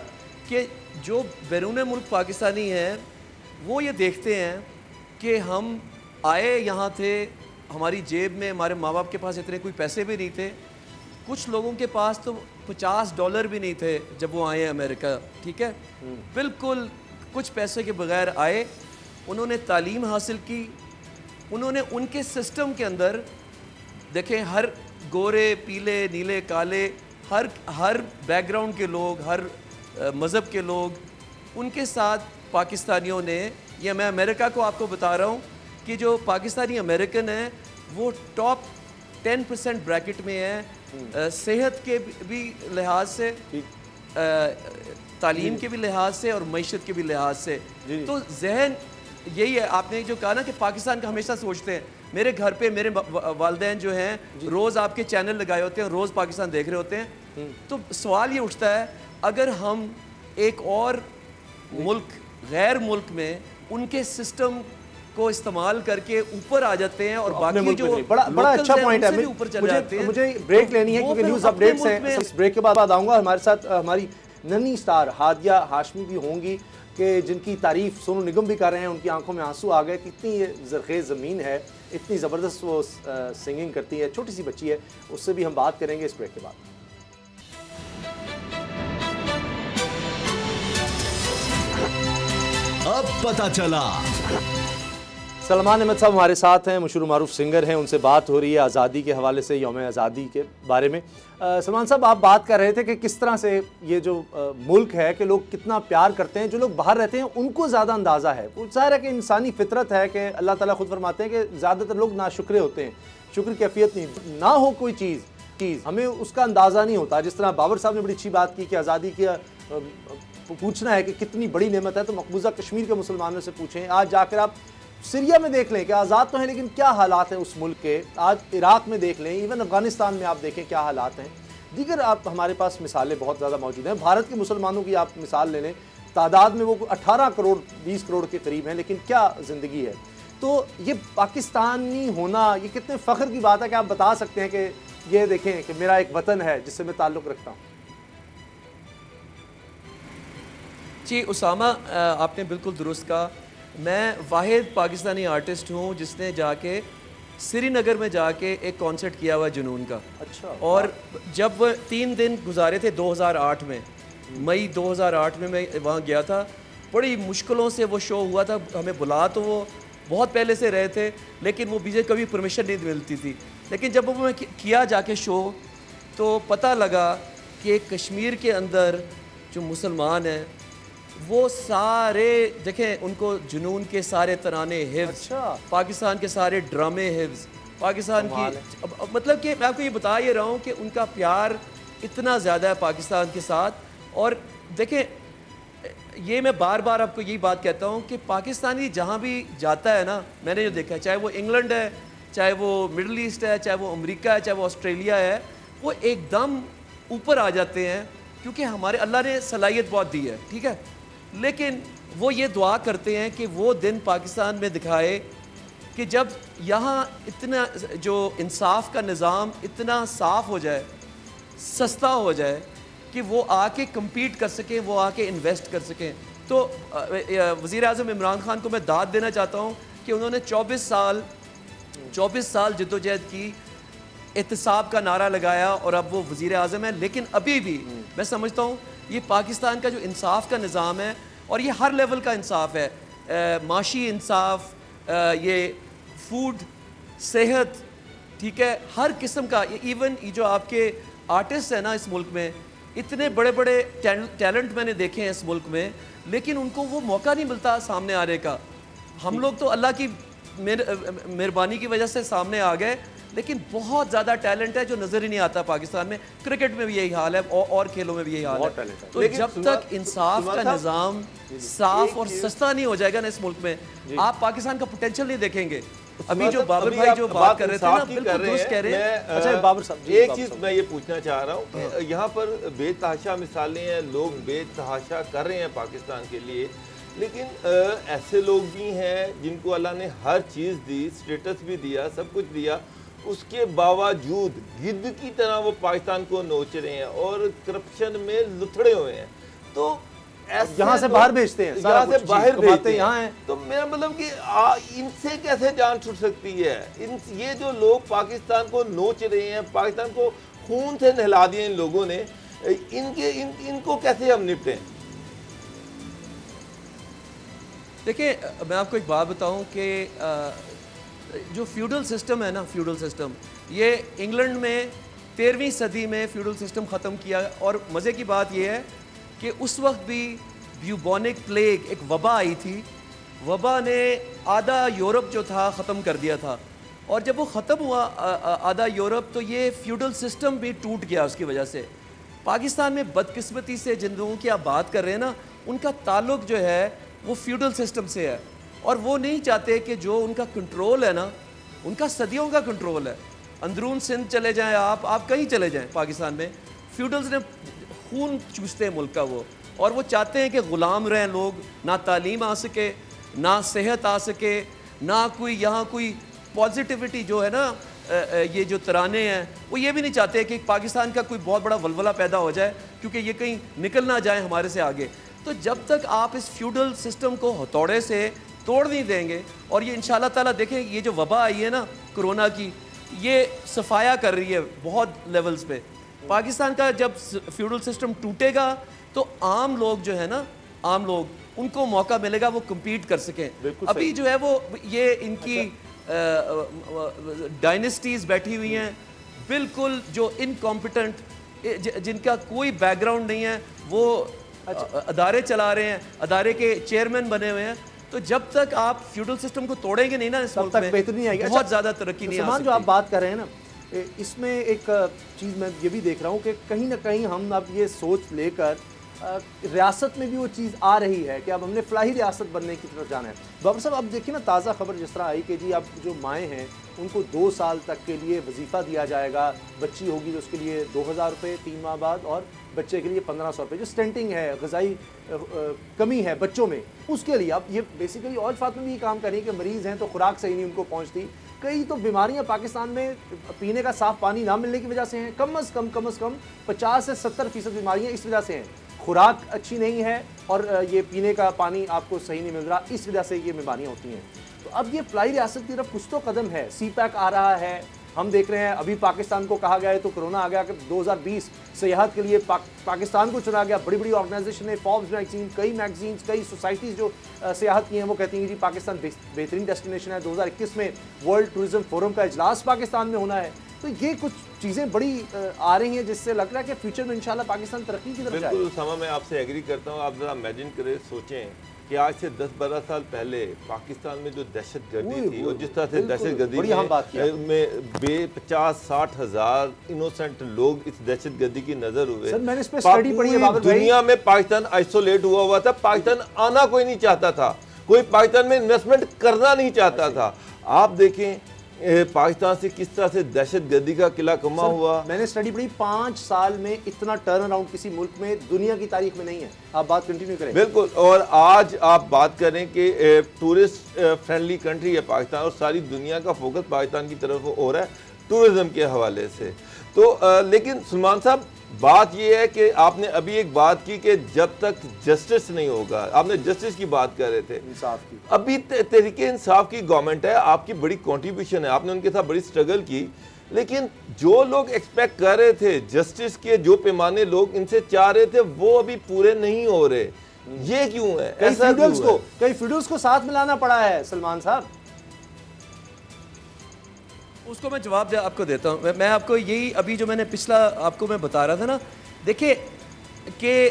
कि जो बैरून मुल्क पाकिस्तानी हैं वो ये देखते हैं कि हम आए यहाँ थे, हमारी जेब में, हमारे माँ बाप के पास इतने कोई पैसे भी नहीं थे, कुछ लोगों के पास तो $50 भी नहीं थे जब वो आए अमेरिका, ठीक है, बिल्कुल कुछ पैसे के बगैर आए, उन्होंने तालीम हासिल की, उन्होंने उनके सिस्टम के अंदर देखें, हर गोरे पीले नीले काले, हर बैकग्राउंड के लोग, हर मज़हब के लोग, उनके साथ पाकिस्तानियों ने, ये मैं अमेरिका को आपको बता रहा हूँ कि जो पाकिस्तानी अमेरिकन हैं वो टॉप 10% ब्रैकेट में है, सेहत के भी लिहाज से, तालीम के भी लिहाज से और मईशत के भी लिहाज से। तो जहन यही है, आपने जो कहा ना कि पाकिस्तान का हमेशा सोचते हैं, मेरे घर पे मेरे वालिदैन जो हैं रोज़ आपके चैनल लगाए होते हैं, रोज़ पाकिस्तान देख रहे होते हैं, तो सवाल ये उठता है अगर हम एक और मुल्क, गैर मुल्क में उनके सिस्टम को इस्तेमाल करके ऊपर आ जाते हैं और बाकी जो बड़ा अच्छा पॉइंट है, ऊपर चले जाते हैं। मुझे ब्रेक लेनी है क्योंकि न्यूज़ अपडेट्स हैं, इस ब्रेक के बाद आऊँगा। हमारे साथ हमारी नन्ही स्टार हादिया हाशमी भी होंगी कि जिनकी तारीफ सोनू निगम भी कर रहे हैं, उनकी आंखों में आंसू आ गए, कितनी ये ज़रख़ेज़ ज़मीन है, इतनी ज़बरदस्त वो सिंगिंग करती है, छोटी सी बच्ची है, उससे भी हम बात करेंगे इस ब्रेक के बाद। अब पता चला। सलमान अहमद साहब हमारे साथ हैं, मशहूर मारूफ सिंगर हैं, उनसे बात हो रही है आज़ादी के हवाले से, यौम आज़ादी के बारे में। सलमान साहब, आप बात कर रहे थे कि किस तरह से ये जो मुल्क है कि लोग कितना प्यार करते हैं, जो लोग बाहर रहते हैं उनको ज़्यादा अंदाज़ा है। वो ज़ाहिर है कि इंसानी फितरत है कि अल्लाह ताला खुद फरमाते हैं कि ज़्यादातर लोग नाशुक्रे होते हैं, शुक्र कैफियत नहीं, ना हो कोई चीज़ हमें उसका अंदाज़ा नहीं होता। जिस तरह बाबर साहब ने बड़ी अच्छी बात की कि आज़ादी की पूछना है कि कितनी बड़ी नेमत है, तो मकबूजा कश्मीर के मुसलमानों से पूछें। आज जाकर आप सीरिया में देख लें कि आज़ाद तो हैं लेकिन क्या हालात हैं उस मुल्क के, आज इराक़ में देख लें, इवन अफ़गानिस्तान में आप देखें क्या हालात हैं, दीगर आप हमारे पास मिसालें बहुत ज़्यादा मौजूद हैं। भारत के मुसलमानों की आप मिसाल ले लें, तादाद में वो 18 करोड़ 20 करोड़ के करीब हैं, लेकिन क्या ज़िंदगी है। तो ये पाकिस्तानी होना, ये कितने फ़ख्र की बात है कि आप बता सकते हैं कि ये देखें कि मेरा एक वतन है जिससे मैं ताल्लुक़ रखता हूँ। जी उसामा, आपने बिल्कुल दुरुस्त कहा। मैं वाहिद पाकिस्तानी आर्टिस्ट हूँ जिसने जाके श्रीनगर में जाके एक कॉन्सर्ट किया हुआ जुनून का। अच्छा। और जब 3 दिन गुजारे थे 2008 में, मई 2008 में मैं वहाँ गया था। बड़ी मुश्किलों से वो शो हुआ था। हमें बुला तो वो बहुत पहले से रहे थे, लेकिन वो मुझे कभी परमिशन नहीं मिलती थी। लेकिन जब वो मैं किया जाके शो, तो पता लगा कि कश्मीर के अंदर जो मुसलमान हैं वो सारे देखें, उनको जुनून के सारे तराने हिफ्ज़, अच्छा। पाकिस्तान के सारे ड्रामे हिफ्ज़, पाकिस्तान की मतलब कि मैं आपको ये बता ये रहा हूँ कि उनका प्यार इतना ज़्यादा है पाकिस्तान के साथ। और देखें, ये मैं बार बार आपको यही बात कहता हूँ कि पाकिस्तानी जहाँ भी जाता है ना, मैंने जो देखा है, चाहे वो इंग्लैंड है, चाहे वो मिडल ईस्ट है, चाहे वो अमेरिका है, चाहे वो ऑस्ट्रेलिया है, वो एकदम ऊपर आ जाते हैं क्योंकि हमारे अल्लाह ने सलाहियत बहुत दी है, ठीक है। लेकिन वो ये दुआ करते हैं कि वो दिन पाकिस्तान में दिखाए कि जब यहाँ इतना जो इंसाफ का निज़ाम इतना साफ़ हो जाए, सस्ता हो जाए कि वो आके compete कर सकें, वो आके इन्वेस्ट कर सकें। तो वज़ीर आज़म इमरान खान को मैं दाद देना चाहता हूँ कि उन्होंने 24 साल जद्दोजहद की, एहतिसाब का नारा लगाया और अब वो वज़ीर आज़म है। लेकिन अभी भी मैं समझता हूँ ये पाकिस्तान का जो इंसाफ का निज़ाम है, और ये हर लेवल का इंसाफ है, माशी इंसाफ, ये फूड, सेहत, ठीक है, हर किस्म का। इवन जो आपके आर्टिस्ट हैं ना इस मुल्क में, इतने बड़े बड़े टैलेंट मैंने देखे हैं इस मुल्क में, लेकिन उनको वो मौका नहीं मिलता सामने आने का। हम लोग तो अल्लाह की मेहरबानी की वजह से सामने आ गए, लेकिन बहुत ज़्यादा टैलेंट है जो नज़र ही नहीं आता पाकिस्तान में। क्रिकेट में भी यही हाल है और खेलों में भी यही हाल है। तो जब तक इंसाफ का निज़ाम साफ और सस्ता नहीं हो जाएगा ना इस मुल्क में, आप पाकिस्तान का पोटेंशियल नहीं देखेंगे। अभी जो बाबर भाई जो बात कर रहे थे ना, बिल्कुल दुरुस्त कह रहे हैं। अच्छा बाबर साहब, एक चीज़ मैं ये पूछना चाह रहा हूँ कि यहाँ पर बेतहाशा मिसालें हैं, लोग बेतहाशा कर रहे हैं पाकिस्तान के लिए, लेकिन ऐसे लोग भी हैं जिनको अल्लाह ने हर चीज़ दी, स्टेटस भी दिया, सब कुछ दिया, उसके बावजूद गिद्ध की तरह वो पाकिस्तान को नोच रहे हैं और करप्शन में लुथड़े हुए हैं। तो यहाँ से बाहर भेजते हैं, यहाँ से बाहर भेजते हैं, यहाँ हैं। तो मेरा मतलब कि इनसे कैसे जान छूट सकती है? ये जो लोग पाकिस्तान को नोच रहे हैं, पाकिस्तान को खून से नहला दिया इन लोगों ने, इनको कैसे हम निपटें? देखिए, मैं आपको एक बात बताऊं कि जो फ्यूडल सिस्टम है ना, फ्यूडल सिस्टम, ये इंग्लैंड में 13वीं सदी में फ्यूडल सिस्टम ख़त्म किया। और मज़े की बात यह है कि उस वक्त भी ब्यूबोनिक प्लेग, एक वबा आई थी। वबा ने आधा यूरोप जो था ख़त्म कर दिया था। और जब वो ख़त्म हुआ आधा यूरोप, तो ये फ्यूडल सिस्टम भी टूट गया उसकी वजह से। पाकिस्तान में बदकिस्मती से जिन लोगों की आप बात कर रहे हैं ना, उनका ताल्लुक़ जो है वो फ्यूडल सिस्टम से है। और वो नहीं चाहते कि जो उनका कंट्रोल है ना, उनका सदियों का कंट्रोल है। अंदरून सिंध चले जाएं, आप कहीं चले जाएं पाकिस्तान में, फ्यूडल्स ने खून चूसते हैं मुल्क का वो। और वो चाहते हैं कि ग़ुलाम रहें लोग, ना तालीम आ सके, ना सेहत आ सके, ना कोई यहाँ कोई पॉजिटिविटी जो है ना, ये जो तराने हैं, वो ये भी नहीं चाहते कि पाकिस्तान का कोई बहुत बड़ा वलवला पैदा हो जाए, क्योंकि ये कहीं निकल ना जाए हमारे से आगे। तो जब तक आप इस फ्यूडल सिस्टम को हथौड़े से तोड़ नहीं देंगे, और ये इंशाल्लाह ताला देखें, ये जो वबा आई है ना कोरोना की, ये सफाया कर रही है बहुत लेवल्स पे। पाकिस्तान का जब फ्यूडल सिस्टम टूटेगा तो आम लोग जो है ना, आम लोग, उनको मौका मिलेगा वो compete कर सकें। अभी जो है वो ये इनकी डायनेस्टीज बैठी हुई हैं, बिल्कुल जो इनकॉम्पिटेंट, जिनका कोई बैकग्राउंड नहीं है, वो अदारे चला रहे हैं, अदारे के चेयरमैन बने हुए हैं। तो जब तक आप फ्यूडल सिस्टम को तोड़ेंगे नहीं ना, इस मुल्क में बेहतरी नहीं आएगी, बहुत ज़्यादा तरक्की नहीं आ सकती। जो आप बात कर रहे हैं ना, इसमें एक चीज़ मैं ये भी देख रहा हूँ कि कहीं ना कहीं हम अब ये सोच लेकर रियासत में भी वो चीज़ आ रही है कि अब हमने फलाही रियासत बनने की तरफ जाना है। बाबर साहब, अब देखिए ना, ताज़ा खबर जिस तरह आई कि जी अब जो माएँ हैं उनको 2 साल तक के लिए वजीफ़ा दिया जाएगा। बच्ची होगी तो उसके लिए 2000 रुपये 3 माह बाद, और बच्चे के लिए 1500 रुपये। जो स्टेंटिंग है, ग़िज़ाई कमी है बच्चों में, उसके लिए अब ये बेसिकली औज फातमा भी ये काम कर रही है कि मरीज़ हैं तो खुराक सही नहीं उनको पहुँचती, कई तो बीमारियां पाकिस्तान में पीने का साफ पानी ना मिलने की वजह से हैं। कम अज़ कम 50 से 70% बीमारियां इस वजह से हैं, खुराक अच्छी नहीं है और ये पीने का पानी आपको सही नहीं मिल रहा, इस वजह से ये बीमारियां होती हैं। तो अब ये फ्लाई रियासत की तरफ कुछ तो कदम है, CPAC आ रहा है, हम देख रहे हैं अभी पाकिस्तान को कहा गया है तो कोरोना आ गया कि 2020 सियाहत के लिए पाकिस्तान को चुना गया। बड़ी बड़ी ऑर्गेनाइजेशन है, फॉर्ब्स मैगजीन, कई मैगजीन्स, कई सोसाइटीज़ जो सियाहत की हैं वो कहती हैं कि जी पाकिस्तान बेहतरीन डेस्टिनेशन है। 2021 में वर्ल्ड टूरिज्म फोरम का इजलास पाकिस्तान में होना है। तो ये कुछ चीज़ें बड़ी आ रही हैं जिससे लग रहा है कि फ्यूचर में इंशाल्लाह पाकिस्तान तरक्की की तरफ जाए। बिल्कुल उसामा, मैं आपसे एग्री करता हूँ। आप जरा इमेजिन करें, सोचें कि आज से 10-12 साल पहले पाकिस्तान में जो दहशतगर्दी थी और जिस तरह से दहशतगर्दी में 50-60 हज़ार इनोसेंट लोग इस दहशतगर्दी की नजर हुए। सर मैंने इस पे स्टडी पढ़ी है बाबर भाई। दुनिया में पाकिस्तान आइसोलेट हुआ था, पाकिस्तान आना कोई नहीं चाहता था, कोई पाकिस्तान में इन्वेस्टमेंट करना नहीं चाहता था। आप देखें पाकिस्तान से किस तरह से दहशतगर्दी का किला कमा हुआ। मैंने स्टडी पढ़ी, 5 साल में इतना टर्न अराउंड किसी मुल्क में दुनिया की तारीख में नहीं है। आप बात कंटिन्यू करें। बिल्कुल, और आज आप बात करें कि टूरिस्ट फ्रेंडली कंट्री है पाकिस्तान और सारी दुनिया का फोकस पाकिस्तान की तरफ हो रहा है टूरिज्म के हवाले से। तो लेकिन सलमान साहब, बात यह है कि आपने अभी एक बात की कि जब तक जस्टिस नहीं होगा, आपने जस्टिस की बात कर रहे थे, इंसाफ की। अभी तहरीके इंसाफ की गवर्नमेंट है, आपकी बड़ी कंट्रीब्यूशन है, आपने उनके साथ बड़ी स्ट्रगल की, लेकिन जो लोग एक्सपेक्ट कर रहे थे जस्टिस के, जो पैमाने लोग इनसे चाह रहे थे, वो अभी पूरे नहीं हो रहे। ये क्यों है? कई फ्यूडल्स को साथ मिलाना पड़ा है सलमान साहब। उसको मैं जवाब आपको देता हूँ। मैं आपको यही अभी जो मैंने पिछला आपको मैं बता रहा था ना, देखिए कि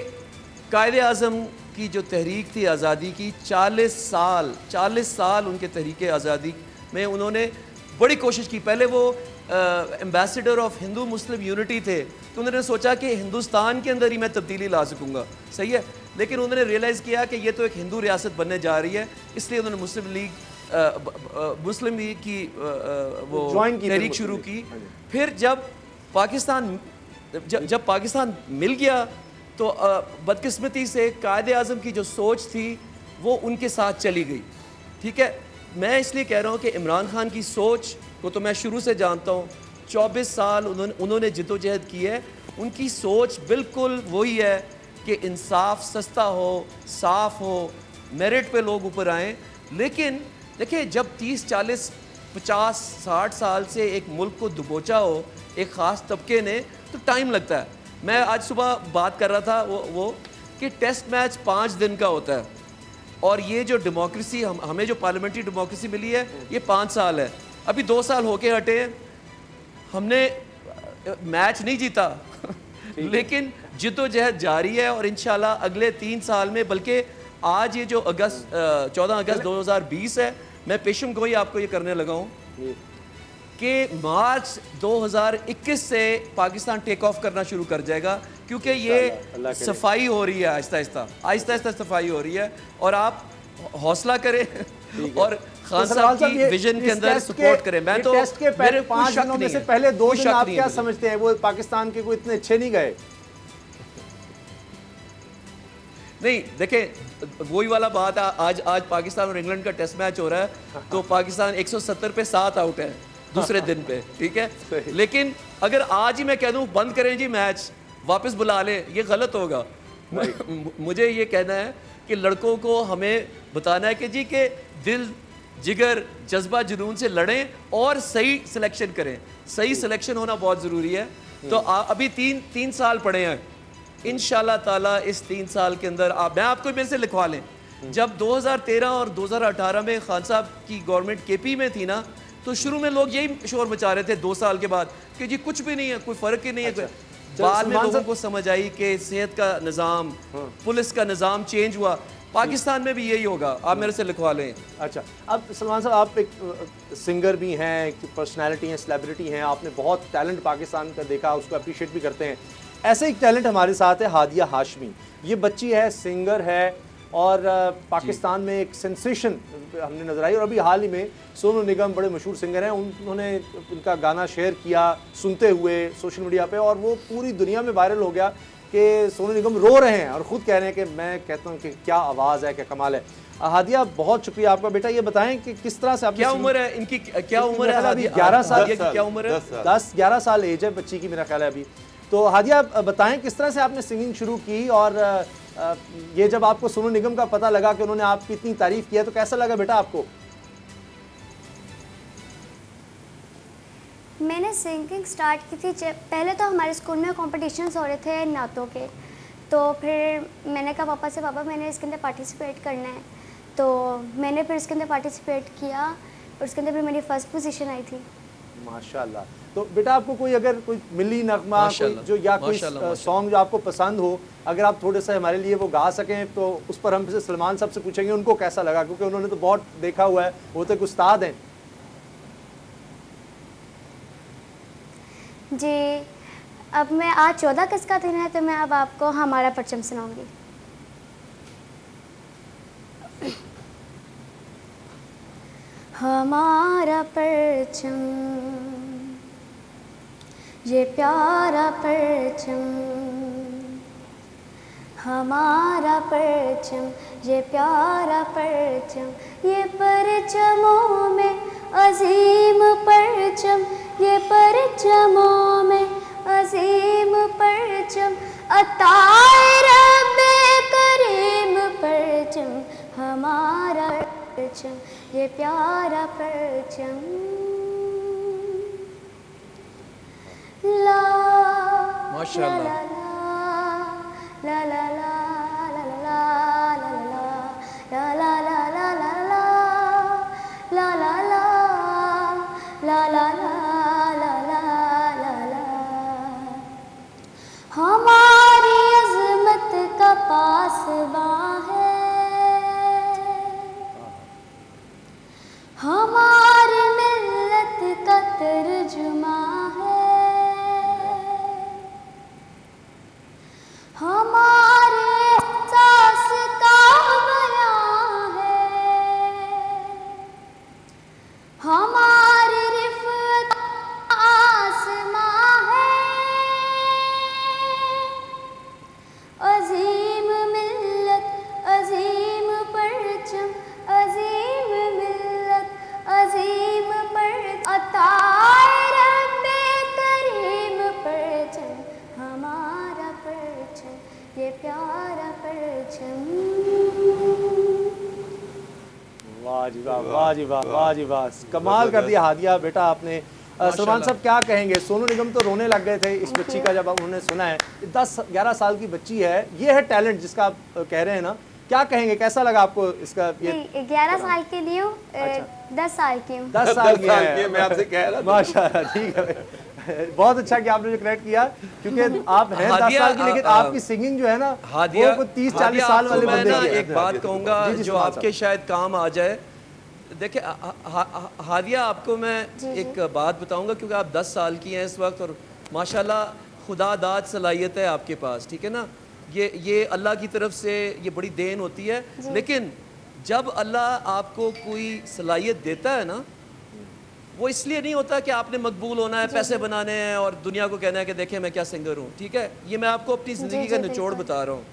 कायदे आज़म की जो तहरीक थी आज़ादी की, 40 साल उनके तहरीक आज़ादी में उन्होंने बड़ी कोशिश की। पहले वो ambassador of Hindu Muslim unity थे, तो उन्होंने सोचा कि हिंदुस्तान के अंदर ही मैं तब्दीली ला सकूँगा, सही है। लेकिन उन्होंने रियलाइज़ किया कि ये तो एक हिंदू रियासत बनने जा रही है, इसलिए उन्होंने मुस्लिम लीग की वो तहरीक शुरू की। फिर जब पाकिस्तान मिल गया तो बदकिस्मती से कायदे आज़म की जो सोच थी वो उनके साथ चली गई, ठीक है। मैं इसलिए कह रहा हूँ कि इमरान खान की सोच को तो मैं शुरू से जानता हूँ, 24 साल उन्होंने जिद्दोजहद की है। उनकी सोच बिल्कुल वही है कि इंसाफ सस्ता हो, साफ़ हो, मेरिट पे लोग ऊपर आएँ। लेकिन देखिए, जब 30, 40, 50, 60 साल से एक मुल्क को दबोचा हो एक ख़ास तबके ने, तो टाइम लगता है। मैं आज सुबह बात कर रहा था वो कि टेस्ट मैच 5 दिन का होता है, और ये जो डेमोक्रेसी हमें जो पार्लियामेंट्री डेमोक्रेसी मिली है ये 5 साल है। अभी 2 साल होके हटे हैं, हमने मैच नहीं जीता लेकिन जिद्दोजहद जारी है, और इंशाल्लाह अगले 3 साल में, बल्कि आज ये जो 14 अगस्त 2020 है, मैं पेशम गोई आपको ये करने लगा हूँ कि मार्च 2021 से पाकिस्तान टेक ऑफ करना शुरू कर जाएगा, क्योंकि ये सफाई हो रही है, आहिस्ता आहिस्ता सफाई हो रही है। और आप हौसला करें और खान साहब की विजन के अंदर सपोर्ट करें। मैं तो टेस्ट के पहले 5 दिनों में से पहले 2 दिन आप क्या समझते हैं वो पाकिस्तान के कोई इतने अच्छे नहीं गए? नहीं, देखें, वही वाला बात है। आज पाकिस्तान और इंग्लैंड का टेस्ट मैच हो रहा है, तो पाकिस्तान 170 पे 7 आउट है दूसरे दिन पे, ठीक है। लेकिन अगर आज ही मैं कह दूं बंद करें जी मैच, वापस बुला लें, ये गलत होगा। मुझे ये कहना है कि लड़कों को हमें बताना है कि जी के दिल, जिगर, जज्बा, जुनून से लड़ें और सही सिलेक्शन करें। सही सिलेक्शन होना बहुत ज़रूरी है। तो अभी 3 साल पड़े हैं, इंशाल्लाह ताला इस 3 साल के अंदर मैं आपको मेरे से लिखवा लें, जब 2013 और 2018 में खान साहब की गवर्नमेंट केपी में थी ना, तो शुरू में लोग यही शोर मचा रहे थे 2 साल के बाद कि जी कुछ भी नहीं है, कोई फ़र्क ही नहीं है। बाद में लोगों को समझ आई कि सेहत का निज़ाम, पुलिस का निज़ाम चेंज हुआ। पाकिस्तान में भी यही होगा, आप मेरे से लिखवा लें। अच्छा, अब सलमान साहब, आप एक सिंगर भी हैं, एक पर्सनैलिटी हैं, सेलिब्रिटी हैं, आपने बहुत टैलेंट पाकिस्तान का देखा, उसको अप्रिशिएट भी करते हैं। ऐसे एक टैलेंट हमारे साथ है हादिया हाशमी। ये बच्ची है, सिंगर है, और पाकिस्तान में एक सेंसेशन हमने नजर आई। और अभी हाल ही में सोनू निगम, बड़े मशहूर सिंगर हैं, उन्होंने उनका गाना शेयर किया सुनते हुए सोशल मीडिया पे, और वो पूरी दुनिया में वायरल हो गया कि सोनू निगम रो रहे हैं और ख़ुद कह रहे हैं कि मैं कहता हूँ कि क्या आवाज़ है, क्या कमाल है। हादिया बहुत शुक्रिया आपका बेटा। ये बताएं कि किस तरह से आपकी क्या उम्र है इनकी, क्या उम्र है? अभी 11 साल की क्या उम्र है? 10-11 साल एज है बच्ची की मेरा ख्याल है अभी। तो हादिया बताएं किस तरह से आपने सिंगिंग शुरू की, और ये जब आपको सोनू निगम का पता लगा कि उन्होंने आपकी इतनी तारीफ की है तो कैसा लगा बेटा आपको? मैंने सिंगिंग स्टार्ट की थी पहले तो हमारे स्कूल में कॉम्पिटिशन्स हो रहे थे नातों के, तो फिर मैंने कहा पापा से, पापा मैंने इसके अंदर पार्टिसिपेट करना है, तो मैंने फिर इसके अंदर पार्टिसिपेट किया और उसके अंदर फिर मेरी फर्स्ट पोजीशन आई थी। माशाल्लाह। तो बेटा आपको कोई अगर कोई मिली नगमा कोई जो या कोई सॉन्ग जो आपको पसंद हो, अगर आप थोड़े से हमारे लिए वो गा सकें तो उस पर हम सलमान साहब से पूछेंगे उनको कैसा लगा, क्योंकि उन्होंने तो बहुत देखा हुआ है, वो तो एक उस्ताद हैं। जी, अब मैं आज 14 अगस्त का दिन है तो मैं अब आपको हमारा परचम सुनाऊंगी। हमारा परचम, ये प्यारा परचम, हमारा परचम, ये प्यारा परचम, ये परचमों में अजीम परचम, ये परचमों में अजीम परचम, अताए रब्बे करीम परचम, हमारा परचम, ये प्यारा परचम। ला माशाल्लाह, ला ला ला ला ला ला ला ला ला ला ला ला ला ला ला ला ला ला ला। हमारी अज़मत का पासबां है, हमारी मिल्लत का तर्जुमा है, हमारे एहसास का बयां है, हमारी रिफ़त आसमां है, अजीम मिल्लत अजीम परचम, अजीम मिल्लत अजीम परचम, अताए रब्बे करीम परचम, हमारा परचम, ये प्यारा परचम। वाह जी वाह, वाह जी वाह, वाह जी वाह, कमाल कर दिया हादिया बेटा आपने। सलमान साहब क्या कहेंगे? सोनू निगम तो रोने लग गए थे इस बच्ची का जब उन्होंने सुना है। 10-11 साल की बच्ची है, ये है टैलेंट जिसका आप कह रहे हैं ना, क्या कहेंगे, कैसा लगा आपको इसका? ये 11 साल की नहीं हूँ, 10 साल की हूँ। 10 साल की है, मैं आपसे कह रहा था। माशाल्लाह, ठीक है, बहुत अच्छा कि आपने जो करेक्ट किया, क्योंकि आप हैं 10 साल की, लेकिन आपकी सिंगिंग जो है ना वो 30-40 साल वाले बंदे की है। एक बात कहूँगा जो आपके शायद काम आ जाए। देखिए हादिया, आपको मैं एक बात बताऊंगा, क्योंकि आप 10 साल की हैं इस वक्त और माशाल्लाह खुदा दाद सलाहियत है आपके पास, ठीक है ना। ये अल्लाह की तरफ से ये बड़ी देन होती है, लेकिन जब अल्लाह आपको कोई सलाहियत देता है ना, वो इसलिए नहीं होता कि आपने मकबूल होना है, पैसे बनाने हैं और दुनिया को कहना है कि देखें मैं क्या सिंगर हूँ, ठीक है। ये मैं आपको अपनी ज़िंदगी का निचोड़ बता रहा हूँ।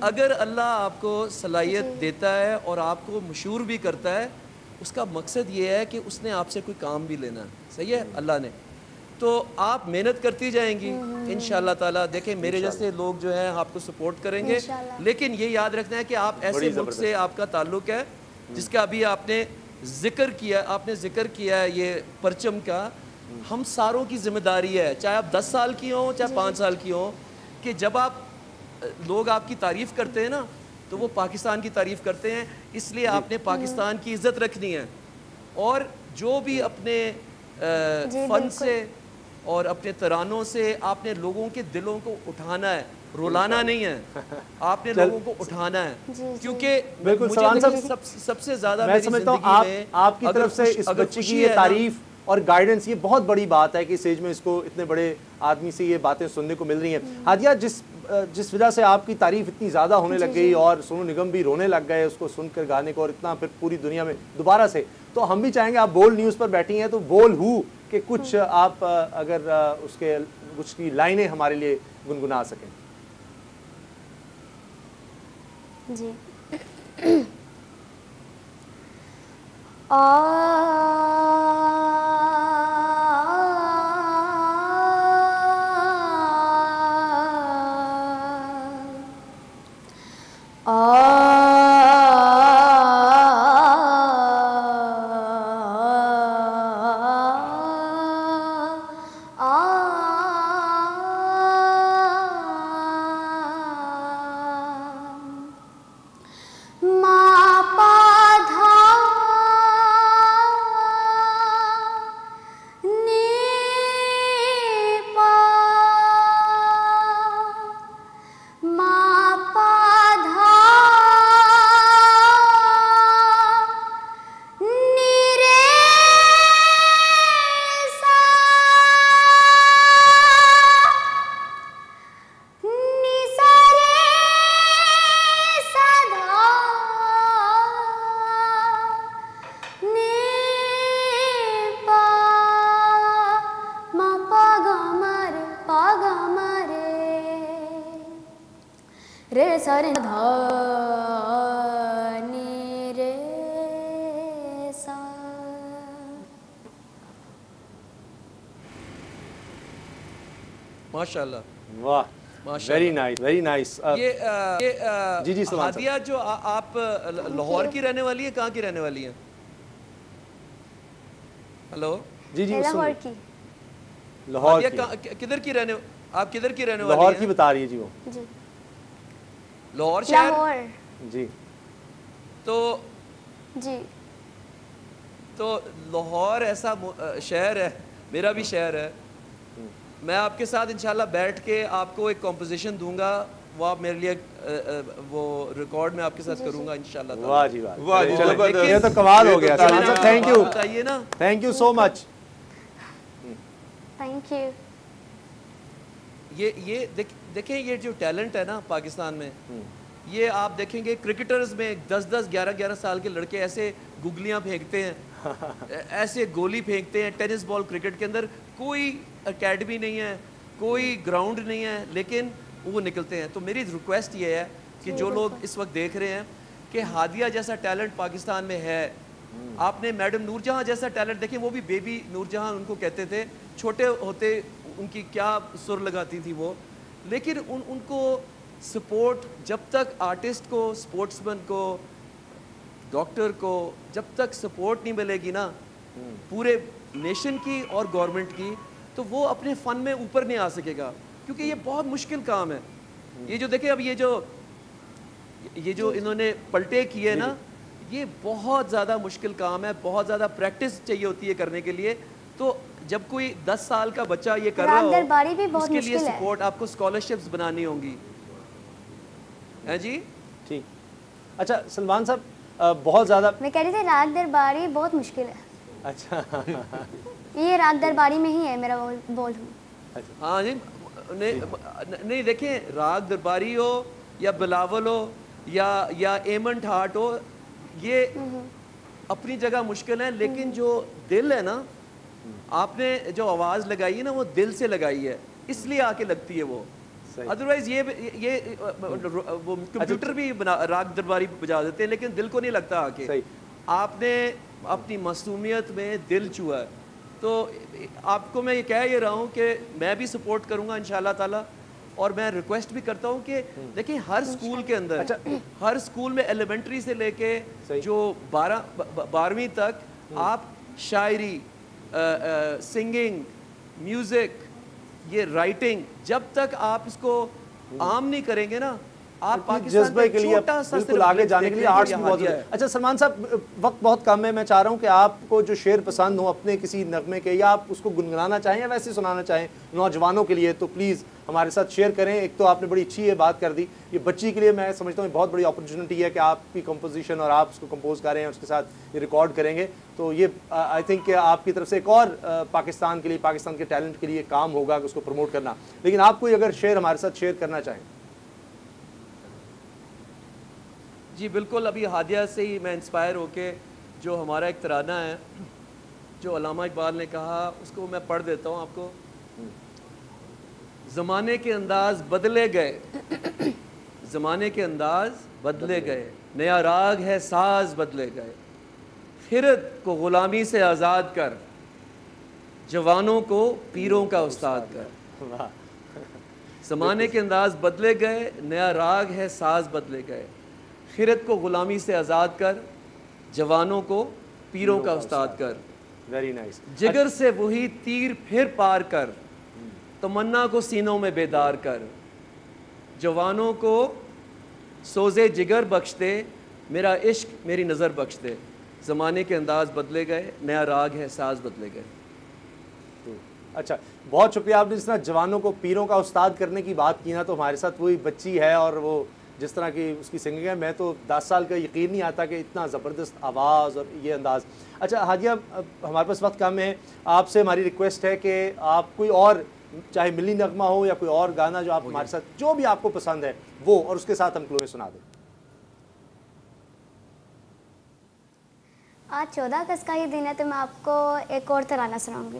अगर अल्लाह आपको सलाहियत देता है और आपको मशहूर भी करता है, उसका मकसद ये है कि उसने आपसे कोई काम भी लेना है, सही है अल्लाह ने। तो आप मेहनत करती जाएंगी इंशाअल्लाह ताला। देखें मेरे जैसे लोग जो हैं आपको सपोर्ट करेंगे, लेकिन ये याद रखना है कि आप ऐसे मुल्क से आपका ताल्लुक है जिसका अभी आपने जिक्र किया है ये परचम का। हम सारों की जिम्मेदारी है, चाहे आप 10 साल की हो चाहे 5 साल की हो, कि जब आप लोग आपकी तारीफ़ करते हैं ना तो वो पाकिस्तान की तारीफ़ करते हैं, इसलिए आपने पाकिस्तान की इज़्ज़त रखनी है। और जो भी अपने फ़न से और अपने तरानों से आपने लोगों के दिलों को उठाना है, रुलाना नहीं है, आपने लोगों को उठाना है। क्योंकि बिल्कुल सबसे ज़्यादा मैं समझता हूँ आपकी तरफ से इस बच्ची की ये तारीफ़ और गाइडेंस, ये बहुत बड़ी बात है कि इस एज में इसको इतने बड़े आदमी से ये बातें सुनने को मिल रही हैं। हादिया, जिस वजह से आपकी तारीफ इतनी ज़्यादा होने लग गई और सोनू निगम भी रोने लग गए उसको सुनकर गाने को, और इतना फिर पूरी दुनिया में दोबारा से, तो हम भी चाहेंगे, आप बोल न्यूज़ पर बैठी हैं तो बोल हूँ कि कुछ आप अगर उसके कुछ की लाइनें हमारे लिए गुनगुना सकें। जी रे सारे धा नी रे सा। माशाल्लाह, वाह, वेरी नाइस, वेरी नाइस। जी जी सलमान हादिया, जो आप लाहौर की रहने वाली है, कहाँ की रहने वाली है? हेलो जी जी, लाहौर की। लाहौर की। किधर की रहने, आप किधर की रहने वाली लाहौर हैं? की बता रही है जी वो। जी लाहौर शहर। लाहौर जी तो जी। तो लाहौर ऐसा शहर है, मेरा भी शहर है। मैं आपके साथ इंशाल्लाह बैठ के आपको एक कॉम्पोजिशन दूंगा, वो आप मेरे लिए वो रिकॉर्ड में आपके साथ करूंगा इंशाल्लाह। वाह जी वाह, वाह जी, जबरदस्त। ये तो कमाल हो गया। थैंक यू, बताइए ना, thank you so much. Thank you. ये देखें, ये जो टैलेंट है ना पाकिस्तान में, ये आप देखेंगे क्रिकेटर्स में 10-10, 11-11 साल के लड़के ऐसे गुगलियां फेंकते हैं, ऐसे गोली फेंकते हैं। टेनिस बॉल क्रिकेट के अंदर कोई एकेडमी नहीं है, कोई ग्राउंड नहीं है, लेकिन वो निकलते हैं। तो मेरी रिक्वेस्ट ये है कि जो लोग इस वक्त देख रहे हैं कि हादिया जैसा टैलेंट पाकिस्तान में है। आपने मैडम नूरजहां जैसा टैलेंट देखें, वो भी बेबी नूरजहां उनको कहते थे, छोटे होते उनकी क्या सुर लगाती थी वो, लेकिन उनको सपोर्ट जब तक आर्टिस्ट को, स्पोर्ट्समैन को, डॉक्टर को जब तक सपोर्ट नहीं मिलेगी ना पूरे नेशन की और गवर्नमेंट की, तो वो अपने फ़न में ऊपर नहीं आ सकेगा, क्योंकि ये बहुत मुश्किल काम है। ये जो देखें, अब ये जो इन्होंने पलटे किए ना, ये बहुत ज़्यादा मुश्किल काम है, बहुत ज़्यादा प्रैक्टिस चाहिए होती है करने के लिए। तो जब कोई 10 साल का बच्चा ये कर रहा हो, उसके लिए सपोर्ट, आपको स्कॉलरशिप्स बनानी होंगी, है जी। ठीक, अच्छा सलमान साहब, बहुत ज़्यादा मैं कह रही थी राग दरबारी बहुत मुश्किल है। अच्छा ये राग दरबारी में ही है मेरा बोल हूँ। अच्छा, हाँ जी, नहीं देखें, राग दरबारी हो या बिलावल हो या एमन ठाट हो, ये अपनी जगह मुश्किल है, लेकिन जो दिल है ना, आपने जो आवाज़ लगाई है ना, वो दिल से लगाई है, इसलिए आके लगती है वो। अदरवाइज ये वो कंप्यूटर भी राग दरबारी बजा देते हैं, लेकिन दिल को नहीं लगता आके। आपने अपनी मासूमियत में दिल छुआ है, तो आपको मैं ये कह ये रहा हूँ कि मैं भी सपोर्ट करूँगा इंशाल्लाह ताला। और मैं रिक्वेस्ट भी करता हूँ कि देखिए, हर स्कूल के अंदर, हर स्कूल में एलिमेंट्री से लेके जो 12वीं तक आप शायरी, सिंगिंग, म्यूज़िक, ये राइटिंग, जब तक आप इसको आम नहीं करेंगे ना, आप पाकिस्तान के लिए बिल्कुल आगे जाने के लिए आर्ट्स में बहुत है। अच्छा सलमान साहब, वक्त बहुत कम है, मैं चाह रहा हूँ कि आपको जो शेर पसंद हो अपने किसी नगमे के, या आप उसको गुनगुनाना चाहें या वैसे सुनाना चाहें नौजवानों के लिए, तो प्लीज़ हमारे साथ शेयर करें। एक तो आपने बड़ी अच्छी ये बात कर दी, ये बच्ची के लिए मैं समझता हूँ बहुत बड़ी अपॉर्चुनिटी है कि आपकी कंपोजिशन और आप उसको कंपोज करें, उसके साथ ये रिकॉर्ड करेंगे, तो ये आई थिंक आपकी तरफ से एक और पाकिस्तान के लिए, पाकिस्तान के टैलेंट के लिए काम होगा कि उसको प्रमोट करना। लेकिन आप कोई अगर शेर हमारे साथ शेयर करना चाहें। जी बिल्कुल, अभी हादिया से ही मैं इंस्पायर होके, जो हमारा एक तराना है जो अल्लामा इकबाल ने कहा, उसको मैं पढ़ देता हूँ आपको। ज़माने के अंदाज बदले गए, ज़माने के अंदाज बदले गए, नया राग है साज बदले गए, खिरत को ग़ुलामी से आज़ाद कर, जवानों को पीरों का उस्ताद कर। ज़माने के अंदाज बदले गए, नया राग है साज बदले गए, खिरत को ग़ुलामी से आज़ाद कर, जवानों को पीरों का उस्ताद कर। Very nice. जिगर से वही तीर फिर पार कर, तमन्ना को सीनों में बेदार कर, जवानों को सोज़े जिगर बख्श दे, मेरा इश्क मेरी नज़र बख्श दे। ज़माने के अंदाज बदले गए, नया राग है साज बदले गए। अच्छा, बहुत शुक्रिया। आपने जिस तरह जवानों को पीरों का उस्ताद करने की बात की ना, तो हमारे साथ वही बच्ची है और वो जिस तरह की उसकी सिंगिंग है, मैं तो 10 साल का यकीन नहीं आता कि इतना ज़बरदस्त आवाज़ और ये अंदाज़। अच्छा हादिया, हमारे पास वक्त कम है, आपसे हमारी रिक्वेस्ट है कि आप कोई और, चाहे मिली नगमा हो या कोई और गाना जो आप हमारे साथ, जो भी आपको पसंद है वो, और उसके साथ हम क्लोज सुना दें। आज 14 अगस्त का ही दिन है, तो मैं आपको एक और तराना सुनाऊंगी।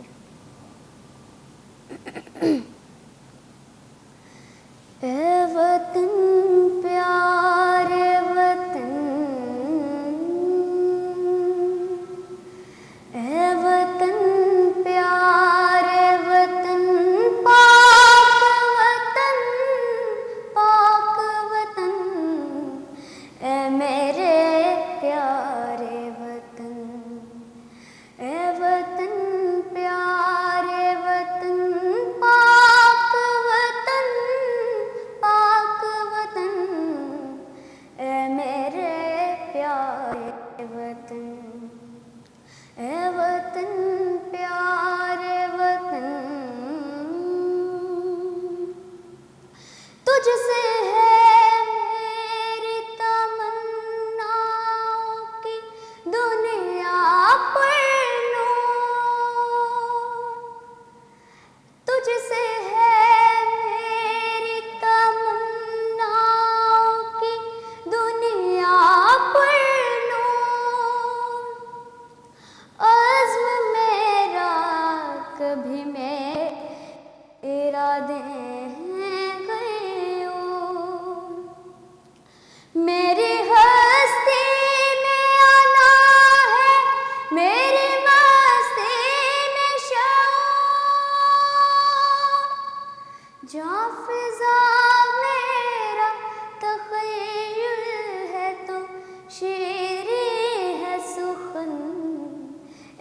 ए वतन प्यारे वतन, ए वतन प्यारे वतन, पाक वतन, ए मेरे प्यारे वतन, ए वतन प्यारे वतन, पाक वतन, ए मेरे प्यारे वतन, ए वतन प्यारे वतन, तुझसे है मेरी तमन्नाओं की दुनिया पर नूर, तुझसे है मेरी तमन्नाओं की दुनिया पर नूर, अज़्म मेरा कभी मेरे इरादे हैं गयूर, मेरी हस्ती में आना है, मेरी मस्ती में शऊर, जहाँ फिज़ा मेरा तख़य्युल है तो शीरी है सुखन,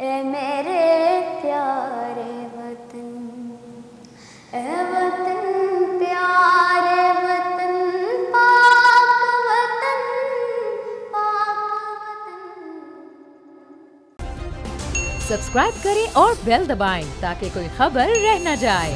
ए मेरे प्यारे वतन, ए वतन प्यारे वतन, पाक वतन, पाक वतन। सब्सक्राइब करें और बेल दबाएं ताकि कोई खबर रह न जाए।